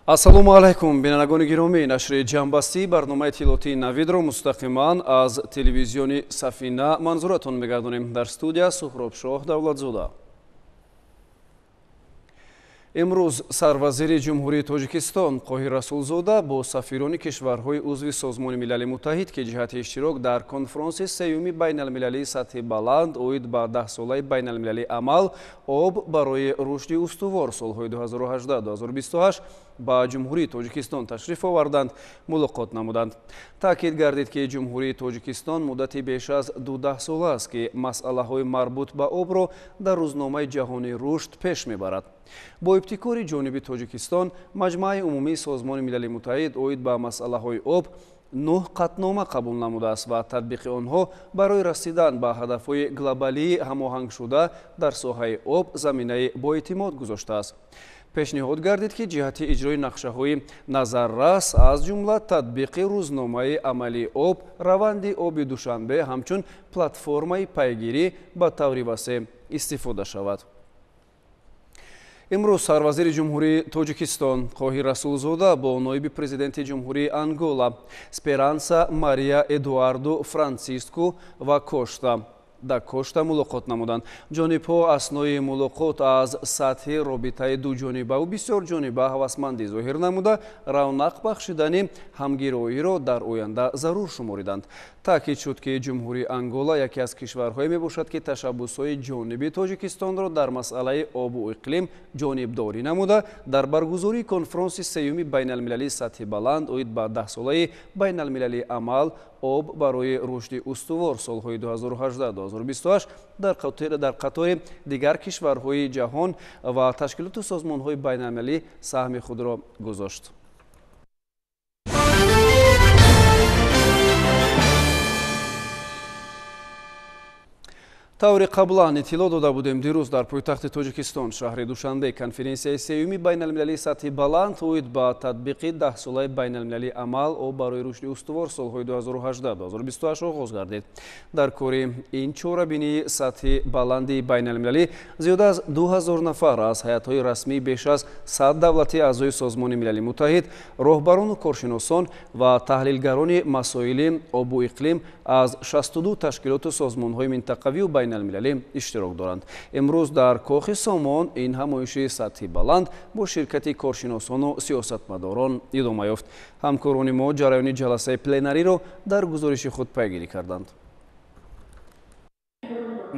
ассалому алайкум бинандагони гиромӣ, нашри ҷамбастии барномаи иттилоотии навидро мустақиман аз телевизиони Сафина манзуратон мегардонем. Дар студия Суҳробшоҳ Давлатзода. имрӯз сарвазири ҷумҳурии Тоҷикистон Қоҳир Расулзода бо сафирони кишварҳои узви Созмони Милали Муттаҳид ки ҷиҳати иштирок дар конфронси сеюми байналмилалии сатҳи баланд оид ба 10-солаи байналмилалии амал об барои рушди устувор солҳои 2018-2028 ба ҷумҳурии Тоҷикистон ташриф оварданд, мулоқот намуданд. Таъкид гардид ки ҷумҳурии Тоҷикистон муддати беш аз 12 сола аст ки масъалаҳои марбут ба обро дар рӯзномаи ҷаҳонӣ рушд пеш мебарад. Бо ибтикори ҷониби Тоҷикистон, Маҷмӯаи умумии Созмони Милали Муттаҳид оид ба масъалаҳои об 9 қатнома қабул намудааст ва татбиқи онҳо барои расидан ба ҳадафҳои глобалии ҳамоҳангшуда дар соҳаи об заминаи боэътимод гузоштааст. пешниҳод гардид ки ҷиҳати иҷрои нақшаҳои назаррас аз ҷумла татбиқи рӯзномаи амалии об, раванди оби Душанбе ҳамчун платформаи пайгирӣ ба таври васеъ истифода шавад. имрӯз сарвазири ҷумҳурии Тоҷикистон Қоҳир Расулзода бо ноиби президенти ҷумҳурии Ангола Сперанса Мария Эдуардо Франсиску ва Кошта да Кошта мулоқот намуданд. ҷонибҳо аснои мулоқот аз сатҳи робитаи дуҷонибаву бисёрҷониба ҳавасмандӣ зоҳир намуда, равнақ бахшидани ҳамгироиро дар оянда зарур шумориданд. таъкид шуд ки ҷумҳурии Ангола яке аз кишварҳое мебошад ки ташаббусҳои ҷониби Тоҷикистонро дар масъалаи обу иқлим ҷонибдорӣ намуда, дар баргузории конфронси сеюми байналмилалии сатҳи баланд оид ба 10-солаи байналмилалии амал об барои рушди устувор солҳои 2018-2028 дар қатори дигар кишварҳои ҷаҳон ва ташкилоту созмонҳои байналмилалӣ саҳми худро гузошт. таври қаблан иттилоъ дода будем, дирӯз дар пойтахти Тоҷикистон шаҳри Душанбе конференсияи сеюми байналмилалии сатҳи баланд оид ба татбиқи 10-солаи байналмилалии амал об барои рушди устувор солҳои 2018-2028 оғоз гардид. дар кори ин чорабинии сатҳи баланди байналмилалӣ зиёда аз 2000 нафар аз ҳайатҳои расмии беш аз 100 давлати аъзои Созмони Милали Муттаҳид, роҳбарону коршиносон ва таҳлилгарони масоили обу иқлим аз 62 ташкилоту созмонҳои минтақавию байналмилалӣ иштирок доранд. имрӯз дар кохи Сомон ин ҳамоиши сатҳи баланд бо ширкати коршиносону сиёсатмадорон идома ёфт. ҳамкорони мо ҷараёни ҷаласаи пленариро дар гузориши худ пайгирӣ карданд.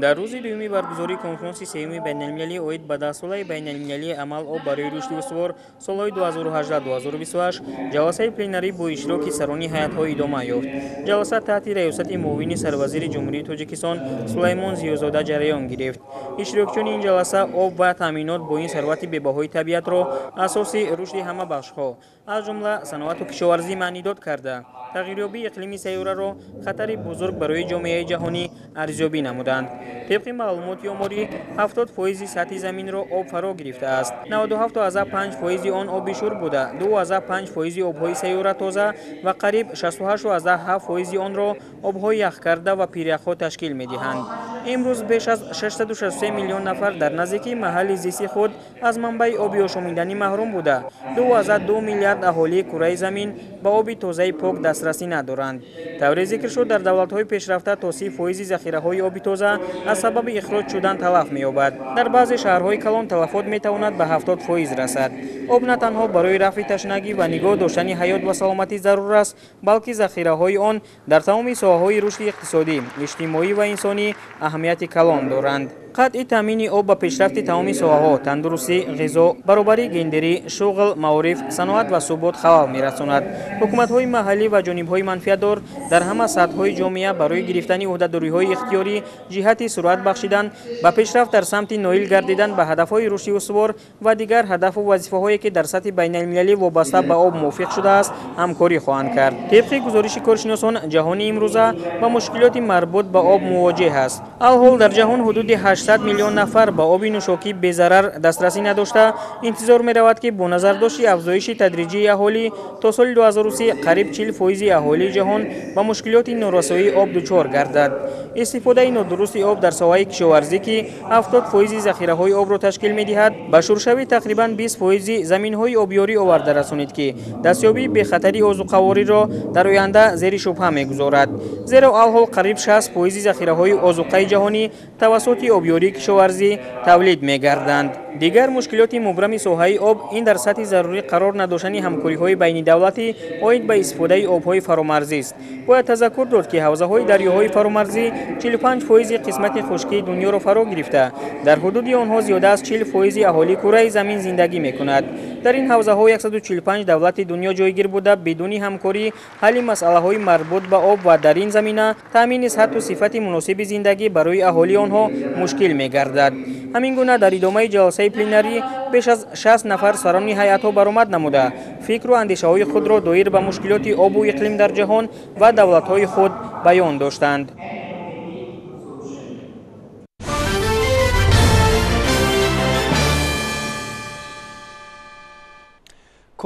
дар рӯзи дуюми баргузории конфронси сеюми байналмилалии оид ба 10-солаи байналмилалии амал об барои рушди устувор солҳои 2018-2028 ҷаласаи пленарӣ бо иштироки сарони ҳайатҳо идома ёфт. ҷаласа таҳти раёсати муовини сарвазири ҷумҳурии Тоҷикистон Сулаймон Зиёзода ҷараён гирифт. иштирокчиёни ин ҷаласа об ва таъминот бо ин сарвати бебаҳои табиатро асоси рушди ҳама бахшҳо аз ҷумла саноату кишоварзӣ маънидод карда, тағйирёбии иқлими сайёраро хатари бузург барои ҷомеаи ҷаҳонӣ арзёбӣ намуданд. طبق معلومات آماری 70% سطح زمین را آب فرا گرفته است. 97.5% آن آب شور بوده، 2.5% آبهای سیاره تازه و قریب 68.7% آن را آبهای یخ کرده و پیریخ‌ها تشکیل می‌دهند. امروز بیش از 663 میلیون نفر در نزدیکی محل زیستی خود از منبع آب آشامیدنی محروم بوده. 2.2 میلیارد اهالی کره زمین با آب تازه پاک دسترسی ندارند. طور ذکر شد در دولت‌های پیشرفته تا 30% ذخیره‌های آب تازه از سبب اخراج شدن تلف می‌یابد. در بعضی شهرهای کلان تلفات می‌تواند به 70% رسد. آب نه تنها برای رفع تشنگی و نگاه داشتن حیات و سلامتی ضرور است، بلکه ذخیره‌های آن در تمام ساحه‌های رشد اقتصادی، اجتماعی و انسانی اهمیت کلان دارند. قطع تامین آب به پیشرفت تمام ساحه‌ها، تندرستی، غذا، برابری گندری، شغل، معارف، صنعت و ثبات خلل می‌رساند. حکومت‌های محلی و جانب‌های منفعت‌دار در همه سطح‌های جامعه برای گرفتن عهده‌داری‌های اختیاری جهت سرعت بخشیدن به پیشرفت در سمت نائل گردیدن به هدف‌های رشد استوار و دیگر هدف و وظیفه‌هایی که در سطح بین‌المللی وابسته به آب موافق شده است همکاری خواهند کرد. طبق گزارش کارشناسان جهانی امروزه با مشکلات مربوط به آب مواجه است. الحال در جهان حدود 8 100 миллион нафар ба оби нӯшокӣ безарар дастрасӣ надошта, интизор меравад ки бо назардошти афзоиши тадриҷии аҳолӣ то соли 2030 қариб 40% аҳолии ҷаҳон ба мушкилоти норасоии об дучор гардад. истифодаи нодурусти об дар соҳаи кишоварзӣ ки 70% захираҳои обро ташкил медиҳад, ба шуршави тақрибан 20% заминҳои обёрӣ оварда расонид ки дастёбии бехатари озуқавориро дар оянда зери шубҳа мегузорад. зеро алҳол қариб 60% захираҳои озуқаи ҷаҳонӣ тавассути обёрии кишоварзӣ тавлид мегарданд. дигар мушкилоти мубрами соҳаи об ин дар сатҳи зарурӣ қарор надоштани ҳамкориҳои байнидавлатӣ оид ба истифодаи обҳои фаромарзист. бояд тазаккур дод ки ҳавзаҳои дарёҳои фаромарзӣ 45% қисмати хушкии дуньёро фаро гирифта, дар ҳудуди онҳо зиёда аз 40% аҳолии кураи замин зиндагӣ мекунад. дар ин ҳавзаҳо 145 давлати дуньё ҷойгир буда бидуни ҳамкорӣ ҳалли масъалаҳои марбут ба об ва дар ин замина таъмини сатҳу сифати муносиби зиндагӣ барои аҳолии онҳо мушкил мегардад. ҳамин гуна дар идомаи ҷаласаи пленарӣ беш аз 60 нафар сарони ҳайатҳо баромад намуда фикру андешаҳои худро доир ба мушкилоти обу иқлим дар ҷаҳон ва давлатҳои худ баён доштанд.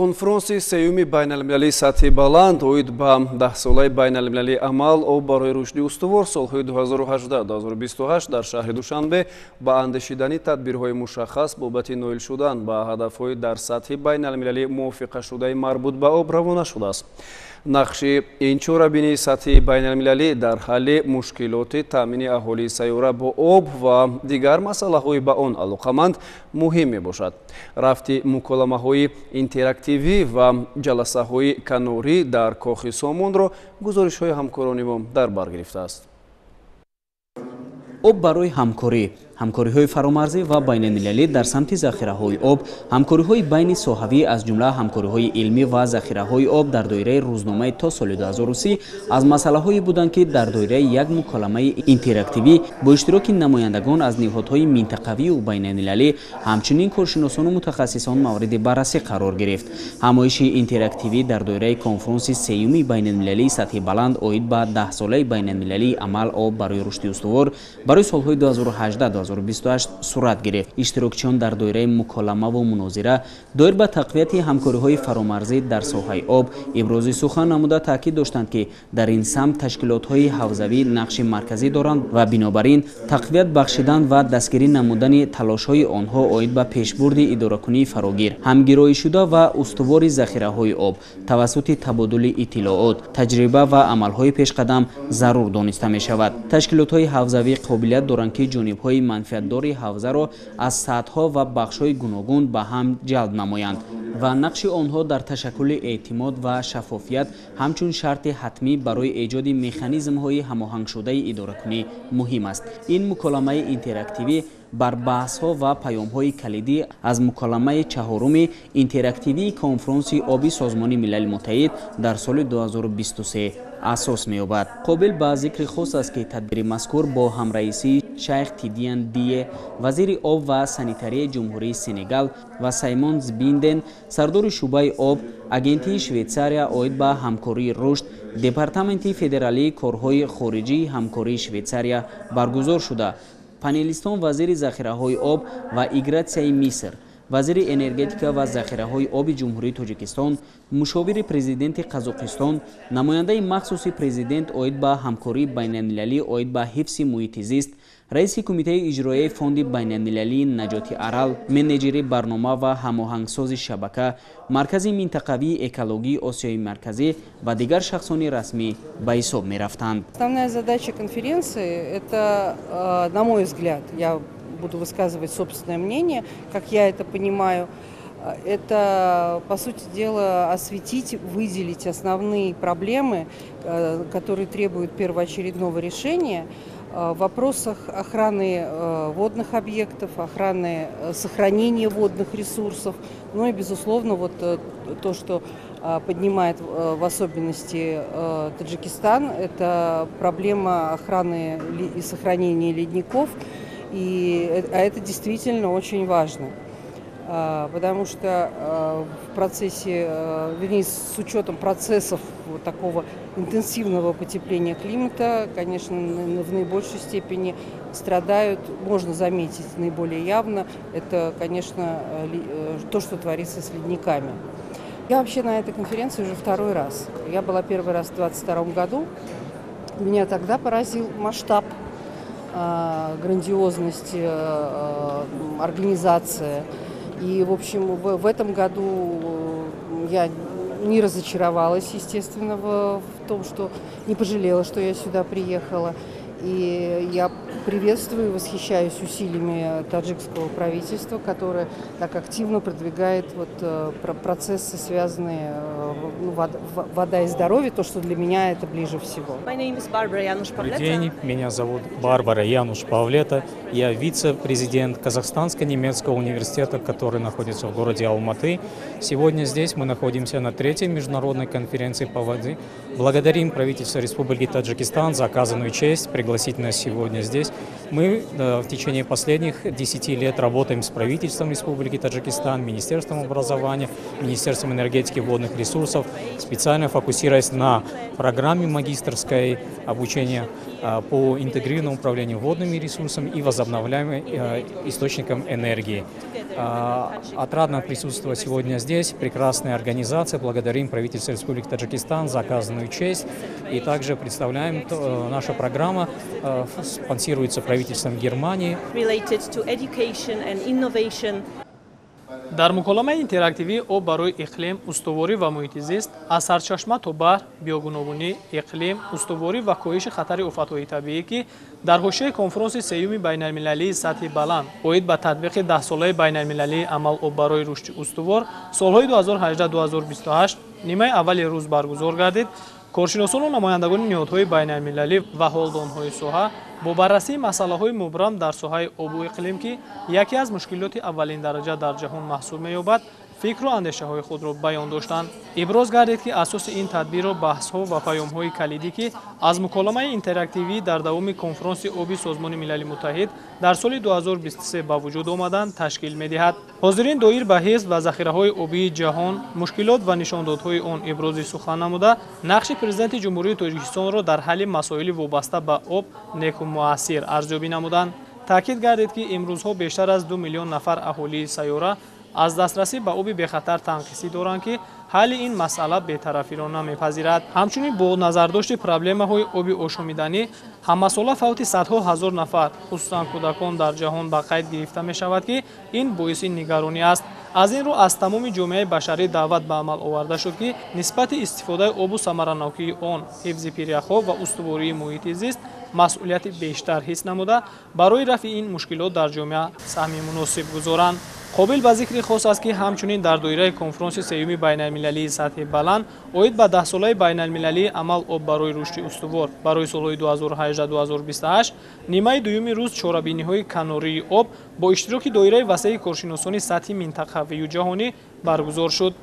конфронси сеюми байналмилалии сатҳи баланд оид ба 10-солаи байналмилалии амал об барои рушди устувор солҳои 2018-2028 дар шаҳри Душанбе ба андешидани тадбирҳои мушаххас бобати ноил шудан ба ҳадафҳои дар сатҳи байналмилалии мувофиқашудаи марбут ба об равона шудааст. нақши ин чорабинии сатҳи байналмилалӣ дар ҳалли мушкилоти таъмини аҳолии сайёра бо об ва дигар масъалаҳои ба он алоқаманд муҳим мебошад. рафти муколамаҳои интерактивӣ ва ҷаласаҳои канорӣ дар кохи Сомонро гузоришҳои ҳамкорони мо дар бар гирифтааст. об барои ҳамкориҳои фаромарзӣ ва байналмилалӣ дар самти захираҳои об, ҳамкориҳои байни соҳавӣ аз ҷумла ҳамкориҳои илмӣ ва захираҳои об дар доираи рӯзномаи то соли 2030 аз масъалаҳое буданд ки дар доираи як муколамаи интерактивӣ бо иштироки намояндагон аз ниҳодҳои минтақавию байналмилалӣ ҳамчунин коршиносону мутахассисон мавриди баррасӣ қарор гирифт. ҳамоиши интерактивӣ дар доираи конфронси сеюми байналмилалии сатҳи баланд оид ба 10-солаи байналмилалии амал об барои рушди устувор барои солҳои 2018-2028 сурат гирифт. иштирокчиён дар доираи муколамаву мунозира доир ба тақвияти ҳамкориҳои фаромарзӣ дар соҳаи об ибрози сухан намуда таъкид доштанд ки дар ин самт ташкилотҳои ҳавзавӣ нақши марказӣ доранд ва бинобар ин тақвият бахшидан ва дастгирӣ намудани талошҳои онҳо оид ба пешбурди идоракунии фарогир, ҳамгироишуда ва устувори захираҳои об тавассути табодули иттилоот, таҷриба ва амалҳои пешқадам зарур дониста мешавад. ташкилотҳои ҳавзавӣ қобилият доранд ки ҷонибҳои манфиатдори ҳавзаро аз сатҳҳо ва бахшҳои гуногун ба ҳам ҷалб намоянд ва нақши онҳо дар ташаккули эътимод ва шаффофият ҳамчун шарти ҳатмӣ барои эҷоди механизмҳои ҳамоҳангшудаи идоракунӣ муҳим аст. ин муколамаи интерактивӣ бар баҳсҳо ва паёмҳои калидӣ аз муколамаи чаҳоруми интерактивии конфронси оби Созмони Милали Муттаҳид дар соли 2023 асос меёбад. қобил ба зикри хос аст ки тадбири мазкур бо ҳамраисии Шайх Тидиан Дие, вазири об ва санитарияи ҷумҳурии Сенегал ва Саймон Збинден, сардори шӯъбаи об, агентии Швейтсария оид ба ҳамкории рушд, департаменти федералии корҳои хориҷии ҳамкории Швейтсария баргузор шуда, панелистон вазири захираҳои об ва игратсияи Миср, вазири энергетика ва захираҳои оби ҷумҳурии Тоҷикистон, мушовири президенти Қазоқистон, намояндаи махсуси президент оид ба ҳамкории байналмилалӣ оид ба ҳифзи муҳити зист, раиси кумитаи иҷроияи фонди байналмилалии наҷоти арал, менеҷери барнома ва ҳамоҳангсози шабака, маркази минтақавии экологии Осиёи марказӣ ва дигар шахсони расмӣ ба ҳисоб мерафтанд. Основная задача конференции – это, на мой взгляд, я буду высказывать собственное мнение, как я это понимаю, это, по сути дела, осветить, выделить основные проблемы, которые требуют первоочередного решения в вопросах охраны водных объектов, охраны сохранения водных ресурсов, ну и, безусловно, вот то, что поднимает в особенности Таджикистан, это проблема охраны и сохранения ледников, а это действительно очень важно. потому что в процессе, вернее, с учетом процессов вот такого интенсивного потепления климата, конечно, в наибольшей степени страдают, можно заметить наиболее явно, это, конечно, то, что творится с ледниками. Я вообще на этой конференции уже второй раз. Я была первый раз в 2022 году. Меня тогда поразил масштаб, грандиозность организации. И, в общем, в этом году я не разочаровалась, естественно, в том, что не пожалела, что я сюда приехала. И я приветствую и восхищаюсь усилиями таджикского правительства, которое так активно продвигает процессы, связанные вода и здоровье, то, что для меня это ближе всего. Добрый день, меня зовут Барбара Януш-Павлета. Я вице-президент Казахстанско-немецкого университета, который находится в городе Алматы. Сегодня здесь мы находимся на 3-й международной конференции по воде. Благодарим правительство Республики Таджикистан за оказанную честь пригласить нас сегодня здесь. Мы в течение последних 10 лет работаем с правительством Республики Таджикистан, Министерством образования, Министерством энергетики и водных ресурсов, специально фокусируясь на программе магистерской обучения по интегрированному управлению водными ресурсами и возобновляемым источникам энергии. Отрадно присутствовать сегодня здесь. Прекрасная организация. Благодарим правительство Республики Таджикистан за оказанную честь. И также представляем, наша программа спонсируется правительством Германии. дар муколамаи интерактивии об барои иқлим, устуворӣ ва муҳити зист аз сарчашма то баҳр, биёгуногунӣ, иқлим, устуворӣ ва коҳиши хатари офатҳои табиӣ ки дар ҳошияи конфронси сеюми байналмилалии сатҳи баланд оид ба татбиқи 10-солаи байналмилалии амал об барои рушди устувор солҳои 2018-2028 нимаи аввали рӯз баргузор гардид, коршиносону намояндагони ниҳодҳои байналмилалӣ ва ҳолдонҳои соҳа бо баррасии масъалаҳои мубрам дар соҳаи обу иқлим ки яке аз мушкилоти аввалиндараҷа дар ҷаҳон маҳсуб меёбад, фикру андешаҳои худро баён доштанд. Иброз гардид ки асоси ин тадбирро баҳсҳо ва паёмҳои калидӣ ки аз муколамаи интерактивӣ дар давоми конфронси оби Созмони Милали Муттаҳид дар соли 2023 ба вуҷуд омаданд ташкил медиҳад. ҳозирин доир ба ҳифз ва захираҳои обии ҷаҳон, мушкилот ва нишондодҳои он ибрози сухан намуда, нақши президенти ҷумҳурии Тоҷикистонро дар ҳалли масоили вобаста ба об неку муассир арзёбӣ намуданд. таъкид гардид ки имрӯзҳо бештар аз 2 миллион нафар аҳолии сайёра аз дастрасӣ ба оби бехатар танқисӣ доранд ки ҳалли ин масъала бетарафиро намепазирад. ҳамчунин бо назардошти проблемаҳои оби ошомиданӣ ҳамасола фавти садҳо ҳазор нафар, хусусан кӯдакон дар ҷаҳон ба қайд гирифта мешавад ки ин боиси нигаронӣ аст. аз ин рӯ аз тамоми ҷомеаи башарӣ даъват ба амал оварда шуд ки нисбати истифодаи обу самаранокии он, ҳифзи пиряхҳо ва устувории муҳити зист масъулияти бештар ҳис намуда барои рафъи ин мушкилот дар ҷомеа саҳми муносиб гузоранд. қобил ба зикри хос аст ки ҳамчунин дар доираи конфронси сеюми байналмилалии сатҳи баланд оид ба 10-солаи байналмилалии амал об барои рушди устувор барои солҳои 2018-2028 нимаи дуюми рӯз чорабиниҳои канории об бо иштироки доираи васеи коршиносони сатҳи минтақавию ҷаҳонӣ баргузор шуд.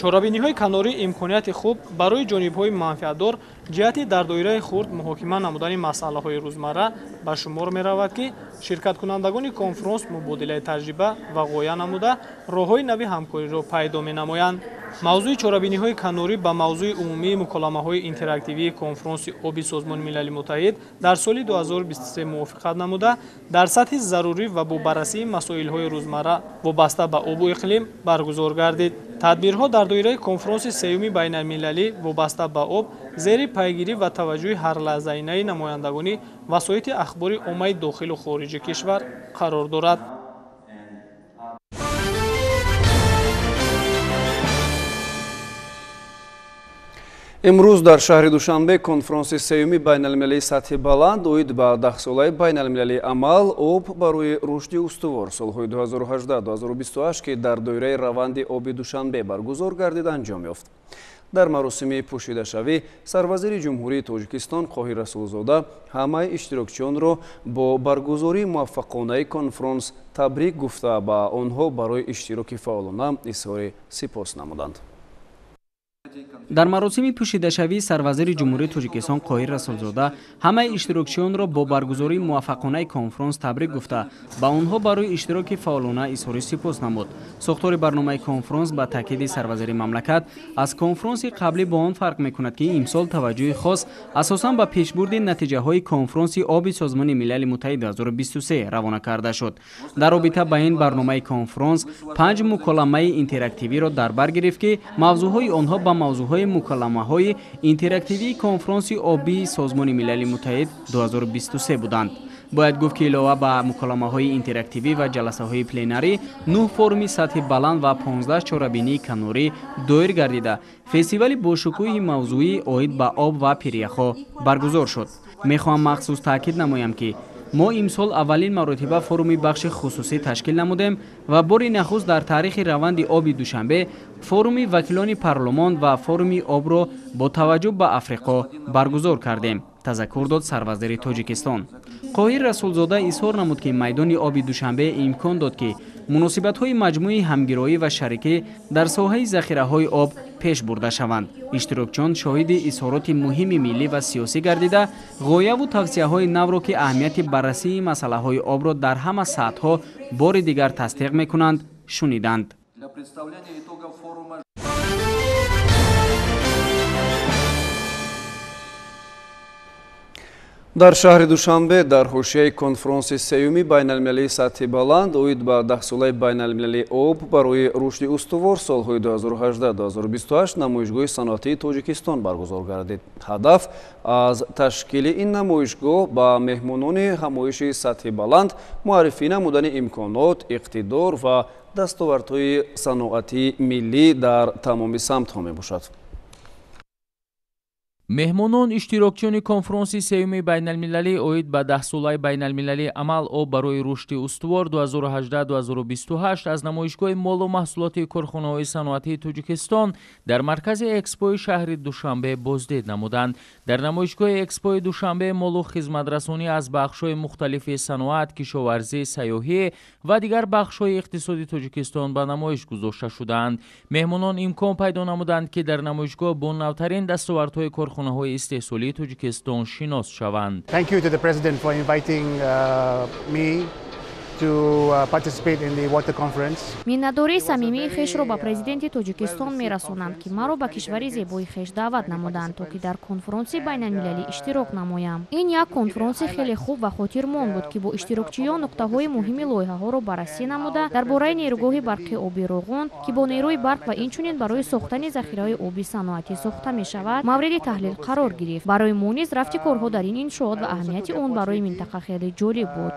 чорабиниҳои канорӣ имконияти хуб барои ҷонибҳои манфиатдор ҷиҳати дар доираи хурд муҳокима намудани масъалаҳои рӯзмарра ба шумор меравад ки ширкаткунандагони конфронс мубодилаи таҷриба ва ғоя намуда роҳҳои нави ҳамкориро пайдо менамоянд. мавзӯи чорабиниҳои канорӣ ба мавзӯи умумии муколамаҳои интерактивии конфронси оби Созмони Милали Муттаҳид дар соли 2023 мувофиқат намуда дар сатҳи зарурӣ ва бо баррасии масоилҳои рӯзмарра вобаста ба обу иқлим баргузор гардид. тадбирҳо дар доираи конфронси сеюми байналмилалӣ вобаста ба об зери пайгирӣ ва таваҷҷӯҳи ҳарлаҳзаинаи намояндагони васоити ахбори оммаи дохилу хориҷи кишвар қарор дорад. имрӯз дар шаҳри Душанбе конфронси сеюми байналмилалии сатҳи баланд оид ба 10-солаи байналмилалии амал об барои рушди устувор солҳои 2018-2028 ки дар доираи раванди оби Душанбе баргузор гардид анҷом ёфт. дар маросими пӯшидашавӣ сарвазири ҷумҳурии Тоҷикистон Қоҳир Расулзода ҳамаи иштирокчиёнро бо баргузории муваффақонаи конфронс табрик гуфта ба онҳо барои иштироки фаъолона изҳори сипос намуданд. дар маросими пӯшидашавии сарвазири ҷумҳурии тоҷикистон қоҳир расулзода ҳамаи иштирокчиёнро бо баргузории муваффақонаи конфронс табрик гуфта ба онҳо барои иштироки фаъолона изҳори сипос намуд. сохтори барномаи конфронс ба таъкиди сарвазири мамлакат аз конфронси қаблӣ бо он фарқ мекунад ки имсол таваҷҷӯҳи хос асосан ба пешбурди натиҷаҳои конфронси оби Созмони Милали Муттаҳид 2023 равона карда шуд. дар робита ба ин барномаи конфронс 5 муколамаи интерактивиро дар бар гирифт ки мавзӯъҳои онҳо ба мавзӯъҳои муколамаҳои интерактивии конфронси обии Созмони Милали Муттаҳид 2023 буданд. бояд гуфт ки илова ба муколамаҳои интерактивӣ ва ҷаласаҳои пленарӣ 9 форуми сатҳи баланд ва 15 чорабинии канорӣ доир гардида фестивали бошукӯҳи мавзӯӣ оид ба об ва пиряхо баргузор шуд. мехоҳам махсус таъкид намоям ки мо имсол аввалин маротиба форуми бахши хусусӣ ташкил намудем ва бори нахуст дар таърихи раванди оби душанбе форуми вакилони парлумон ва форуми обро бо таваҷҷӯҳ ба Африқо баргузор кардем, тазаккур дод сарвазири Тоҷикистон. Қоҳир Расулзода изҳор намуд ки майдони оби душанбе имкон дод ки муносибатҳои маҷмӯи ҳамгироӣ ва шарикӣ дар соҳаи захираҳои об пеш бурда шаванд. иштирокчиён шоҳиди изҳороти муҳими миллӣ ва сиёсӣ гардида ғояву тавсияҳои навро ки аҳамияти баррасии масъалаҳои обро дар ҳама сатҳҳо бори дигар тасдиқ мекунанд шуниданд. дар шаҳри Душанбе дар ҳошияи конфронси сеюми байналмилалии сатҳи баланд оид ба 10-солаи байналмилалии об барои рушди устувор солҳои 2018-2028 намоишгоҳи санъатии Тоҷикистон баргузор гардид. ҳадаф аз ташкили ин намоишгоҳ ба меҳмонони ҳамоиши сатҳи баланд муаррифӣ намудани имконот, иқтидор ва дастовардҳои саноатии миллӣ дар тамоми самтҳо мебошад. меҳмонон иштирокчиёни конфронси сеюми байналмилалӣ оид ба 10-солаи байналмилалии амал об барои рушди устувор 2018-2028 аз намоишгоҳи молу маҳсулоти корхонаҳои саноатии Тоҷикистон дар маркази экспои шаҳри Душанбе боздид намуданд. дар намоишгоҳи экспои Душанбе молу хизматрасонӣ аз бахшҳои мухталифи саноат, кишоварзӣ, сайёҳӣ ва дигар бахшҳои иқтисоди Тоҷикистон ба намоиш гузошта шуданд. меҳмонон имкон пайдо намуданд ки дар намоишгоҳ бо навтарин дастовардҳои корхонаҳои истеҳсолии Тоҷикистон шинос шаванд. Thank you to the President for inviting me to participate in the water conference. миннатдории самимии хешро ба президенти Тоҷикистон мерасонам ки маро ба кишвари зебои хеш даъват намуданд то ки дар конфронси байналмилалӣ иштирок намоям. ин як конфронси хеле хуб ва хотирмон буд ки бо иштирокчиён нуқтаҳои муҳими лоиҳаҳоро баррасӣ намуда дар бораи нейругоҳи барқи оби Роғун ки бо нейрӯи барқ ва инчунин барои сохтани захираҳои оби саноатӣ сохта мешавад мавриди таҳлил қарор гирифт. барои мо низ рафти корҳо дар ин иншоот ва аҳамияти он барои минтақа хеле ҷолиб буд.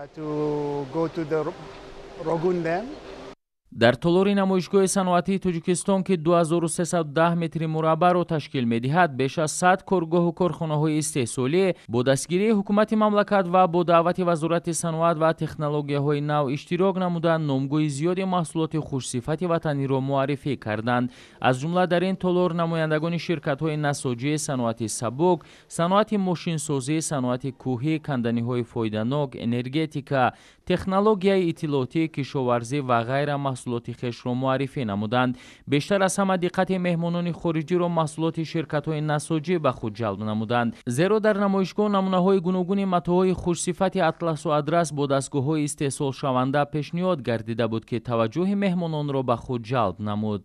дар толори намоишгоҳи саноатии Тоҷикистон ки 2310 метри мураббаъро ташкил медиҳад, беш аз 100 коргоҳу корхонаҳои истеҳсолӣ бо дастгирии ҳукумати мамлакат ва бо даъвати вазорати саноат ва технологияҳои нав иштирок намуда номгӯи зиёди маҳсулоти хушсифати ватаниро муаррифӣ карданд. аз ҷумла дар ин толор намояндагони ширкатҳои насоҷӣ, саноати сабук, саноати мошинсозӣ, саноати кӯҳӣ, канданиҳои фоиданок, энергетика, технологияи иттилоотӣ, кишоварзӣ ва ғайра маҳсулоти хешро муаррифӣ намуданд. бештар аз ҳама диққати меҳмонони хориҷиро маҳсулоти ширкатҳои насоҷӣ ба худ ҷалб намуданд. зеро дар намоишгоҳ намунаҳои гуногуни матоъҳои хушсифати атласу адрас бо дастгоҳҳои истеҳсолшаванда пешниҳод гардида буд ки таваҷҷӯҳи меҳмононро ба худ ҷалб намуд.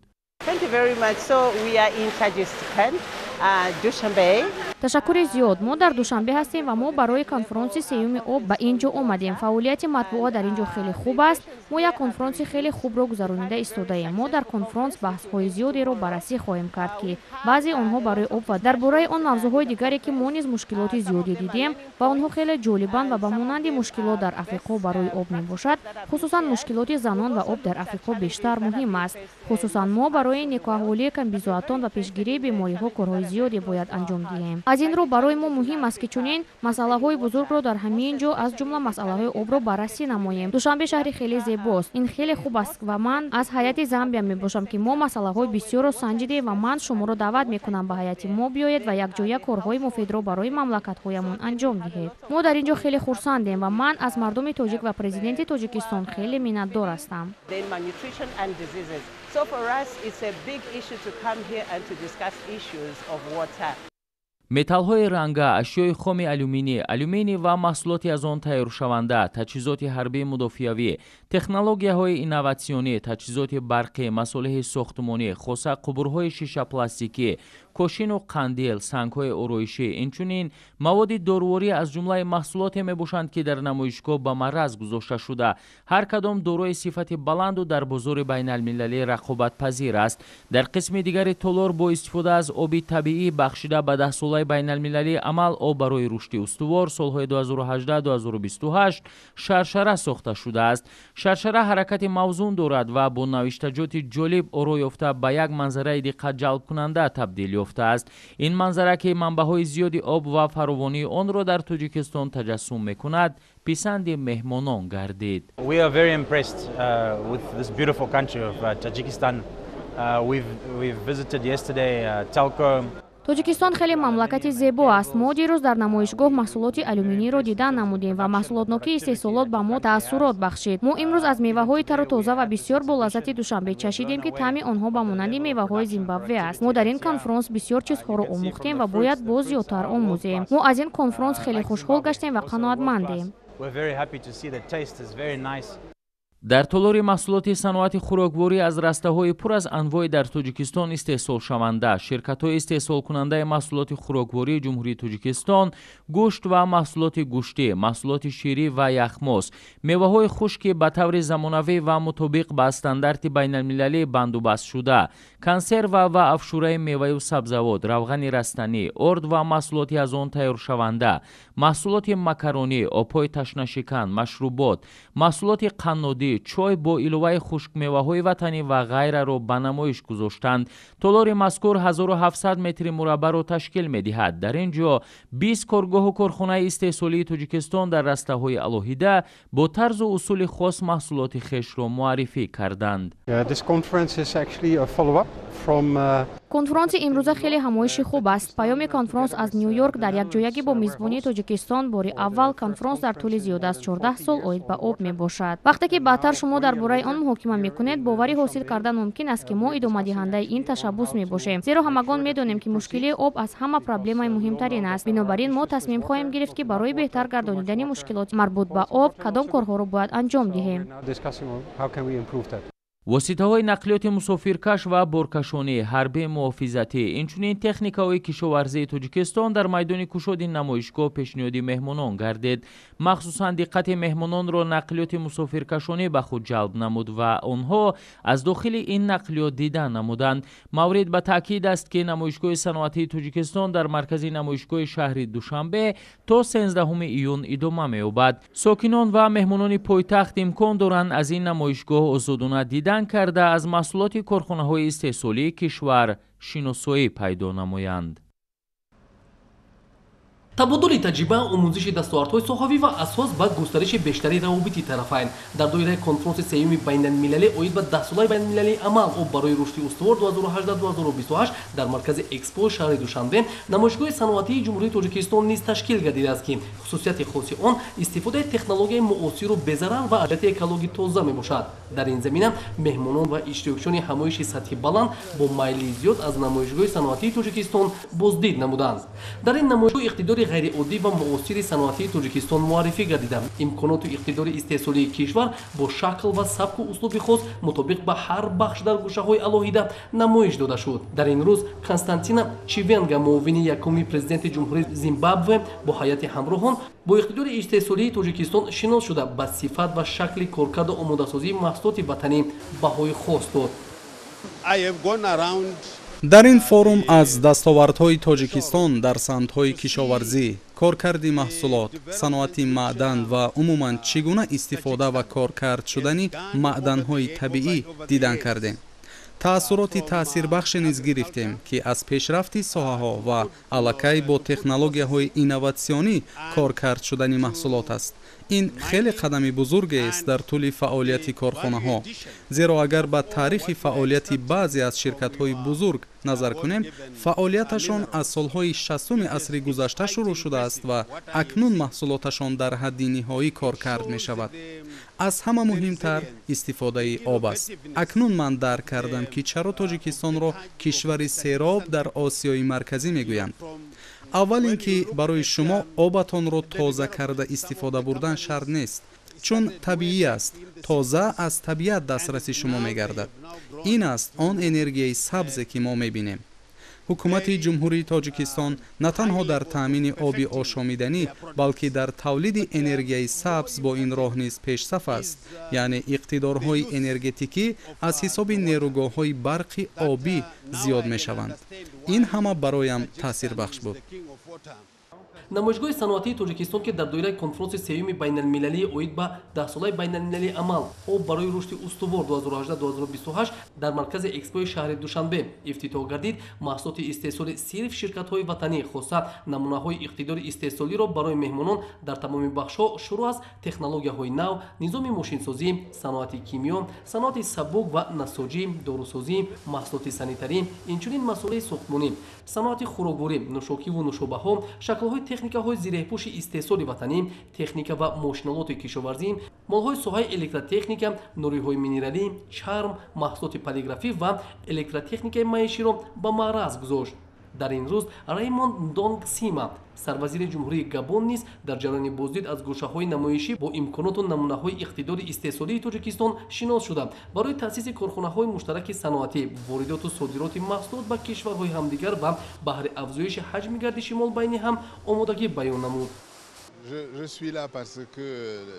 ташаккури зиёд. мо дар Душанбе ҳастем ва мо барои конфронси сеюми об ба ин ҷо омадем. фаъолияти матбуот дар ин ҷо хеле хуб аст. мо як конфронси хеле хубро гузаронида истодаем. мо дар конфронс баҳсҳои зиёдеро баррасӣ хоҳем кард ки баъзе онҳо барои об ва дар бораи он мавзӯъҳои дигаре ки мо низ мушкилоти зиёде дидем ва онҳо хеле ҷолибанд ва ба монанди мушкилот дар Африқо барои об мебошад. хусусан мушкилоти занон ва об дар Африқо бештар муҳим аст. хусусан мо барои некуаҳволии камбизоатон ва пешгирии бемориҳо корҳои зиёде бояд анҷом диҳем. аз ин ро барои мо муҳим аст ки чунин масъалаҳои бузургро дар ҳамин ҷо аз ҷумла масъалаҳои обро баррасӣ намоем. Душанбе шаҳри хеле зебост. Ин хеле хуб аст ва ман аз ҳайати Замбия мебошам ки мо масъалаҳои бисёрро санҷидем ва ман шуморо даъват мекунам ба ҳайати мо биёед ва якҷоя корҳои муфидро барои мамлакатҳоямон анҷом диҳед. Мо дар ин ҷо хеле хурсандем ва ман аз мардуми тоҷик ва президенти Тоҷикистон хеле миннатдор ҳастам. So for us, it's a big issue to come here and to discuss issues of water. металлҳои ранга, ашёи хоми алюминӣ ва маҳсулоти аз он тайёршаванда, таҷҳизоти ҳарбии мудофиавӣ, технологияҳои инноватсионӣ, таҷҳизоти барқӣ, масолиҳи сохтмонӣ, хоса қубурҳои шиша пластикӣ, кошину қандил, сангҳои ороишӣ, инчунин маводи доруворӣ аз ҷумлаи маҳсулоте мебошанд, ки дар намоишгоҳ ба мараз гузошта шуда, ҳар кадом дорои сифати баланду дар бозори байналмилалӣ рақобатпазир аст. Дар қисми дигари толор бо истифода аз оби табиӣ бахшида ба даҳсолаи байналмилалии амал об барои рушди устувор солҳои 2018-2028 шаршара сохта шудааст. Шаршара ҳаракати мавзун дорад ва бо навиштаҷоти ҷолиб оро ёфта ба як манзараи диққатҷалбкунанда табдил ёфтааст. Ин манзара ки манбаъҳои зиёди об ва фаровонии онро дар Тоҷикистон таҷассум мекунад, писанди меҳмонон гардид. We are very impressed with this beautiful country of Tajikistan. We've visited yesterday Telco. Тоҷикистон хеле мамлакати зебо аст. Мо дирӯз дар намоишгоҳ маҳсулоти алюминиро дидан намудем ва маҳсулотнокии истеҳсолот ба мо таассурот бахшид. Мо имрӯз аз меваҳои тару тоза ва бисёр болаззати Душанбе чашидем ки таъми онҳо ба монанди меваҳои Зимбабве аст. Мо дар ин конфронс бисёр чизҳоро омӯхтем ва бояд боз зиёдтар омӯзем. Мо аз ин конфронс хеле хушҳол гаштем ва қаноатмандем. дар толори маҳсулоти саноати хӯрокворӣ аз растаҳои пур аз анвои дар Тоҷикистон истеҳсолшаванда, ширкатҳои истеҳсолкунандаи маҳсулоти хӯроквории Ҷумҳурии Тоҷикистон, гӯшт ва маҳсулоти гӯштӣ, маҳсулоти ширӣ ва яхмос, меваҳои хушки ба таври замонавӣ ва мутобиқ ба стандарти байналмилалӣ бандубаст шуда, консерва ва афшураи меваю сабзавот, равғани растанӣ, орд ва маҳсулоти аз он тайёршаванда, маҳсулоти макаронӣ, обҳои ташнашикан, машрубот, маҳсулоти қаннодӣ, чой бо иловаи хушкмеваҳои ватанӣ ва ғайраро ба намоиш гузоштанд. Толори мазкур 1700 метри мураббаъро ташкил медиҳад. Дар ин ҷо 20 коргоҳу корхонаи истеҳсолии Тоҷикистон дар растаҳои алоҳида бо тарзу усули хос маҳсулоти хешро муаррифӣ карданд. конфронси имрӯза хеле ҳамоиши хуб аст. Паёми конфронс аз Нью-Йорк дар якҷоягӣ бо мизбонии Тоҷикистон бори аввал конфронс дар тӯли зиёда аз 14 сол оид ба об мебошад. Вақте ки баъдтар шумо дар бораи он муҳокима мекунед, боварӣ ҳосил кардан мумкин аст ки мо идомадиҳандаи ин ташаббус мебошем. Зеро ҳамагон медонем ки мушкилии об аз ҳама проблемаи муҳимтарин аст. Бинобар ин мо тасмим хоҳем гирифт ки барои беҳтар гардонидани мушкилоти марбут ба об кадом корҳоро бояд анҷом диҳем. воситаҳои нақлиёти мусофиркаш ва боркашонӣ, ҳарбии муҳофизатӣ, инчунин техникаҳои кишоварзии Тоҷикистон дар майдони кушоди намоишгоҳ пешниҳоди меҳмонон гардид. махсусан диққати меҳмононро нақлиёти мусофиркашонӣ ба худ ҷалб намуд ва онҳо аз дохили ин нақлиёт дидан намуданд. маврид ба таъкид аст ки намоишгоҳи саноатии Тоҷикистон дар маркази намоишгоҳи шаҳри Душанбе то 13 июн идома меёбад. сокинон ва меҳмонони пойтахт имкон доранд аз ин намоишгоҳ озодона дидан карда аз маҳсулоти корхонаҳои истеҳсолии кишвар шиносоӣ пайдо намоянд. табодули таҷриба, омӯзиши дастовардҳои соҳавӣ ва асос ба густариши бештари равобити тарафайн дар доираи конфронси сеюми байналмилалӣ оид ба 10-солаи байналмилалии амал об барои рушди устувор 2018-2028 дар маркази экспо шаҳри Душанбе намоишгоҳи саноатии Ҷумҳурии Тоҷикистон низ ташкил гардидааст ки хусусияти хоси он истифодаи технологияи муосиру безарар ва аҷати экологӣ тоза мебошад. дар ин замина меҳмонон ва иштирокчиёни ҳамоиши сатҳи баланд бо майли зиёд аз намоишгоҳи саноатии Тоҷикистон боздид намуданд. дар ин намоишгоҳ иқтидори ғайриоддӣ ва муосири саноатии Тоҷикистон муаррифӣ гардида, имконоту иқтидори истеҳсолии кишвар бо шакл ва сабку услуби хос мутобиқ ба ҳар бахш дар гӯшаҳои алоҳида намоиш дода шуд. дар ин рӯз Константина Чивенга, муовини якуми президенти Ҷумҳурии Зимбабве, бо ҳайати ҳамроҳон бо иқтидори истеҳсолии Тоҷикистон шинос шуда ба сифат ва шакли коркарду омодасозии маҳсулоти ватанӣ баҳои хос дод. дар ин форум аз дастовардҳои Тоҷикистон дар самтҳои кишоварзӣ, коркарди маҳсулот, саноати маъдан ва умуман чӣ гуна истифода ва коркард шудани маъданҳои табиӣ дидан кардем. таъссуроти таъсирбахше низ гирифтем ки аз пешрафти соҳаҳо ва аллакай бо технологияҳои инноватсионӣ коркард шудани маҳсулот аст. ин хеле қадами бузургест дар тӯли фаъолияти корхонаҳо, зеро агар ба таърихи фаъолияти баъзе аз ширкатҳои бузург назар кунем, фаъолияташон аз солҳои 60-уми асри гузашта шурӯъ шудааст ва акнун маҳсулоташон дар ҳадди ниҳоӣ коркард мешавад. аз ҳама муҳимтар истифодаи об аст. акнун ман дарк кардам ки чаро тоҷикистонро кишвари сероб дар осиёи марказӣ мегӯянд. аввал ин ки барои шумо обатонро тоза карда истифода бурдан шарт нест, чун табиӣ аст, тоза аз табиат дастраси шумо мегардад. ин аст он энергияи сабзе ки мо мебинем. ҳукумати ҷумҳурии тоҷикистон на танҳо дар таъмини оби ошомиданӣ, балки дар тавлиди энергияи сабз бо ин роҳ низ пешсаф аст, яъне иқтидорҳои энергетикӣ аз ҳисоби нерӯгоҳҳои барқи обӣ зиёд мешаванд. ин ҳама бароям таъсирбахш буд. намоишгоҳи саноатии тоҷикистон ки дар доираи конфронси сеюми байналмилалии оид ба 10-солаи байналмилалии амал об барои рушди устувор 2018-2028 дар маркази экспои шаҳри душанбе ифтитоҳ гардид, маҳсулоти истеҳсоли сирф ширкатҳои ватанӣ хоса намунаҳои иқтидори истеҳсолиро барои меҳмонон дар тамоми бахшҳо шурӯъ аз технологияҳои нав, низоми мошинсозӣ, саноати кимиё, саноати сабук ва насоҷӣ, дорусозӣ, маҳсулоти санитарӣ, инчунин масъулаи сохтмонӣ, саноати хӯрокворӣ, нӯшокиву нӯшобаҳо, шаклҳои техникаҳои зирехпӯши истеҳсоли ватанӣ, техника ва мошиналоти кишоварзӣ, молҳои соҳаи электротехника, нуриҳои минералӣ, чарм, маҳсулоти полиграфӣ ва электротехникаи маиширо ба маъраз гузошт. дар ин рӯз Раймонд Донгсима, сарвазири ҷумҳурии Габон низ дар ҷараёни боздид аз гӯшаҳои намоишӣ бо имконоту намунаҳои иқтидори истеҳсолии Тоҷикистон шинос шуда, барои таъсиси корхонаҳои муштараки саноатӣ, воридоту содироти маҳсулот ба кишварҳои ҳамдигар ва баҳри афзоиши ҳаҷми гардиши молбайнӣ ҳам омодагӣ баён намуд.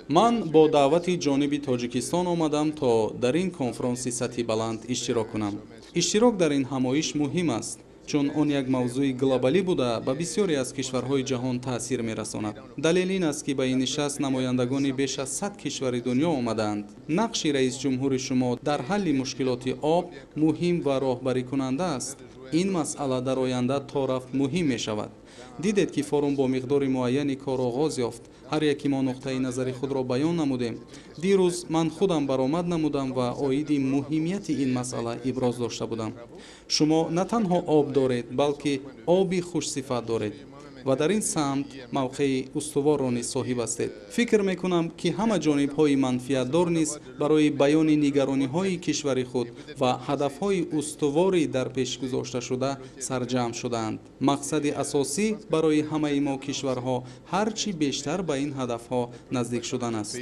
ман бо даъвати ҷониби Тоҷикистон омадам, то дар ин конфронси сатҳи баланд иштирок кунам. иштирок дар ин ҳамоиш муҳим аст, чун он як мавзӯи глобалӣ буда ба бисёре аз кишварҳои ҷаҳон таъсир мерасонад. далел ин аст ки ба ин нишаст намояндагони беш аз 100 кишвари дунё омадаанд. нақши раисҷумҳури шумо дар ҳалли мушкилоти об муҳим ва роҳбарикунанда аст. ин масъала дар оянда то рафт муҳим мешавад. дидед ки форум бо миқдори муайяни кор оғоз ёфт. ҳар яки мо нуқтаи назари худро баён намудем. дирӯз ман худам баромад намудам ва оиди муҳимияти ин масъала иброз дошта будам. шумо на танҳо об доред, балки оби хушсифат доред ва дар ин самт мавқеи устуворро низ соҳиб ҳастед. фикр мекунам ки ҳама ҷонибҳои манфиатдор низ барои баёни нигарониҳои кишвари худ ва ҳадафҳои устувори дар пеш гузошташуда сарҷамъ шудаанд. мақсади асосӣ барои ҳамаи мо кишварҳо ҳар чӣ бештар ба ин ҳадафҳо наздик шудан аст.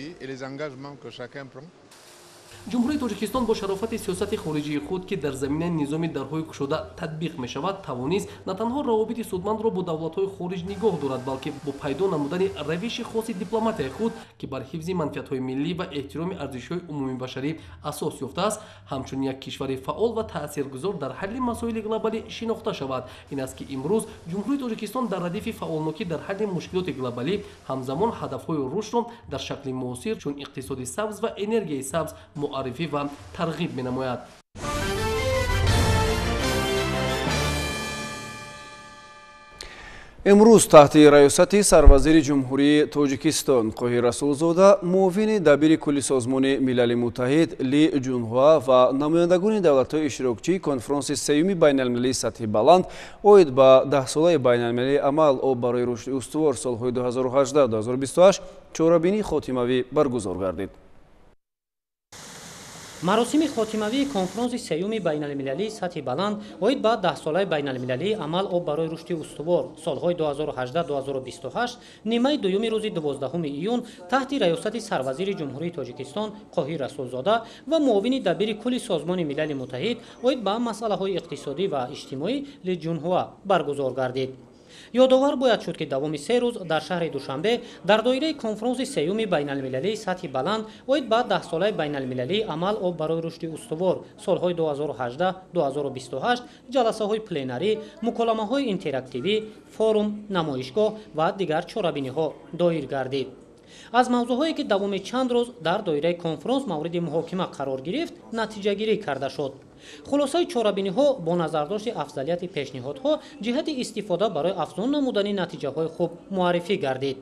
ҷумҳурии тоҷикистон бо шарофати сиёсати хориҷии худ ки дар заминаи низоми дарҳои кушода татбиқ мешавад, тавонист на танҳо равобити судмандро бо давлатҳои хориҷ нигоҳ дорад, балки бо пайдо намудани равиши хоси дипломатияи худ ки бар ҳифзи манфиатҳои миллӣ ва эҳтироми арзишҳои умумии башарӣ асос ёфтааст, ҳамчун як кишвари фаъол ва таъсиргузор дар ҳалли масоили глобалӣ шинохта шавад. ин аст ки имрӯз ҷумҳурии тоҷикистон дар радифи фаъолнокӣ дар ҳалли мушкилоти глобалӣ ҳамзамон ҳадафҳои рушдро дар шакли муосир чун иқтисоди сабз ва энергияи сабз муаррифӣ ва тарғиб менамояд. имрӯз таҳти раёсати сарвазири ҷумҳурии тоҷикистон қоҳир расулзода, муовини дабири кулли созмони милали муттаҳид Ли Ҷунҳуа ва намояндагони давлатҳои иштирокчии конфронси сеюми байналмилалии сатҳи баланд оид ба 10-солаи байналмилалии амал об барои рушди устувор солҳои 2018-2028 чорабинии хотимавӣ баргузор гардид. маросими хотимавии конфронси сеюми байналмилалии сатҳи баланд оид ба 10-солаи байналмилалии амал об барои рушди устувор солҳои 2018-2028 нимаи дуюми рӯзи 12 июн таҳти раёсати сарвазири ҷумҳурии тоҷикистон Қоҳир Расулзода ва муовини дабири кулли созмони милали муттаҳид оид ба масъалаҳои иқтисодӣ ва иҷтимоӣ Ли Ҷунҳуа баргузор гардид. ёдовар бояд шуд ки давоми 3 рӯз дар шаҳри Душанбе дар доираи конфронси сеюми байналмилалии сатҳи баланд оид ба 10-солаи байналмилалии амал об барои рушди устувор солҳои 2018-2028 ҷаласаҳои пленарӣ, муколамаҳои интерактивӣ, форум, намоишгоҳ ва дигар чорабиниҳо доир гардид. аз мавзӯъҳое ки давоми чанд рӯз дар доираи конфронс мавриди муҳокима қарор гирифт натиҷагирӣ карда шуд. хулосаи чорабиниҳо бо назардошти афзалияти пешниҳодҳо ҷиҳати истифода барои афзун намудани натиҷаҳои хуб муаррифӣ гардид.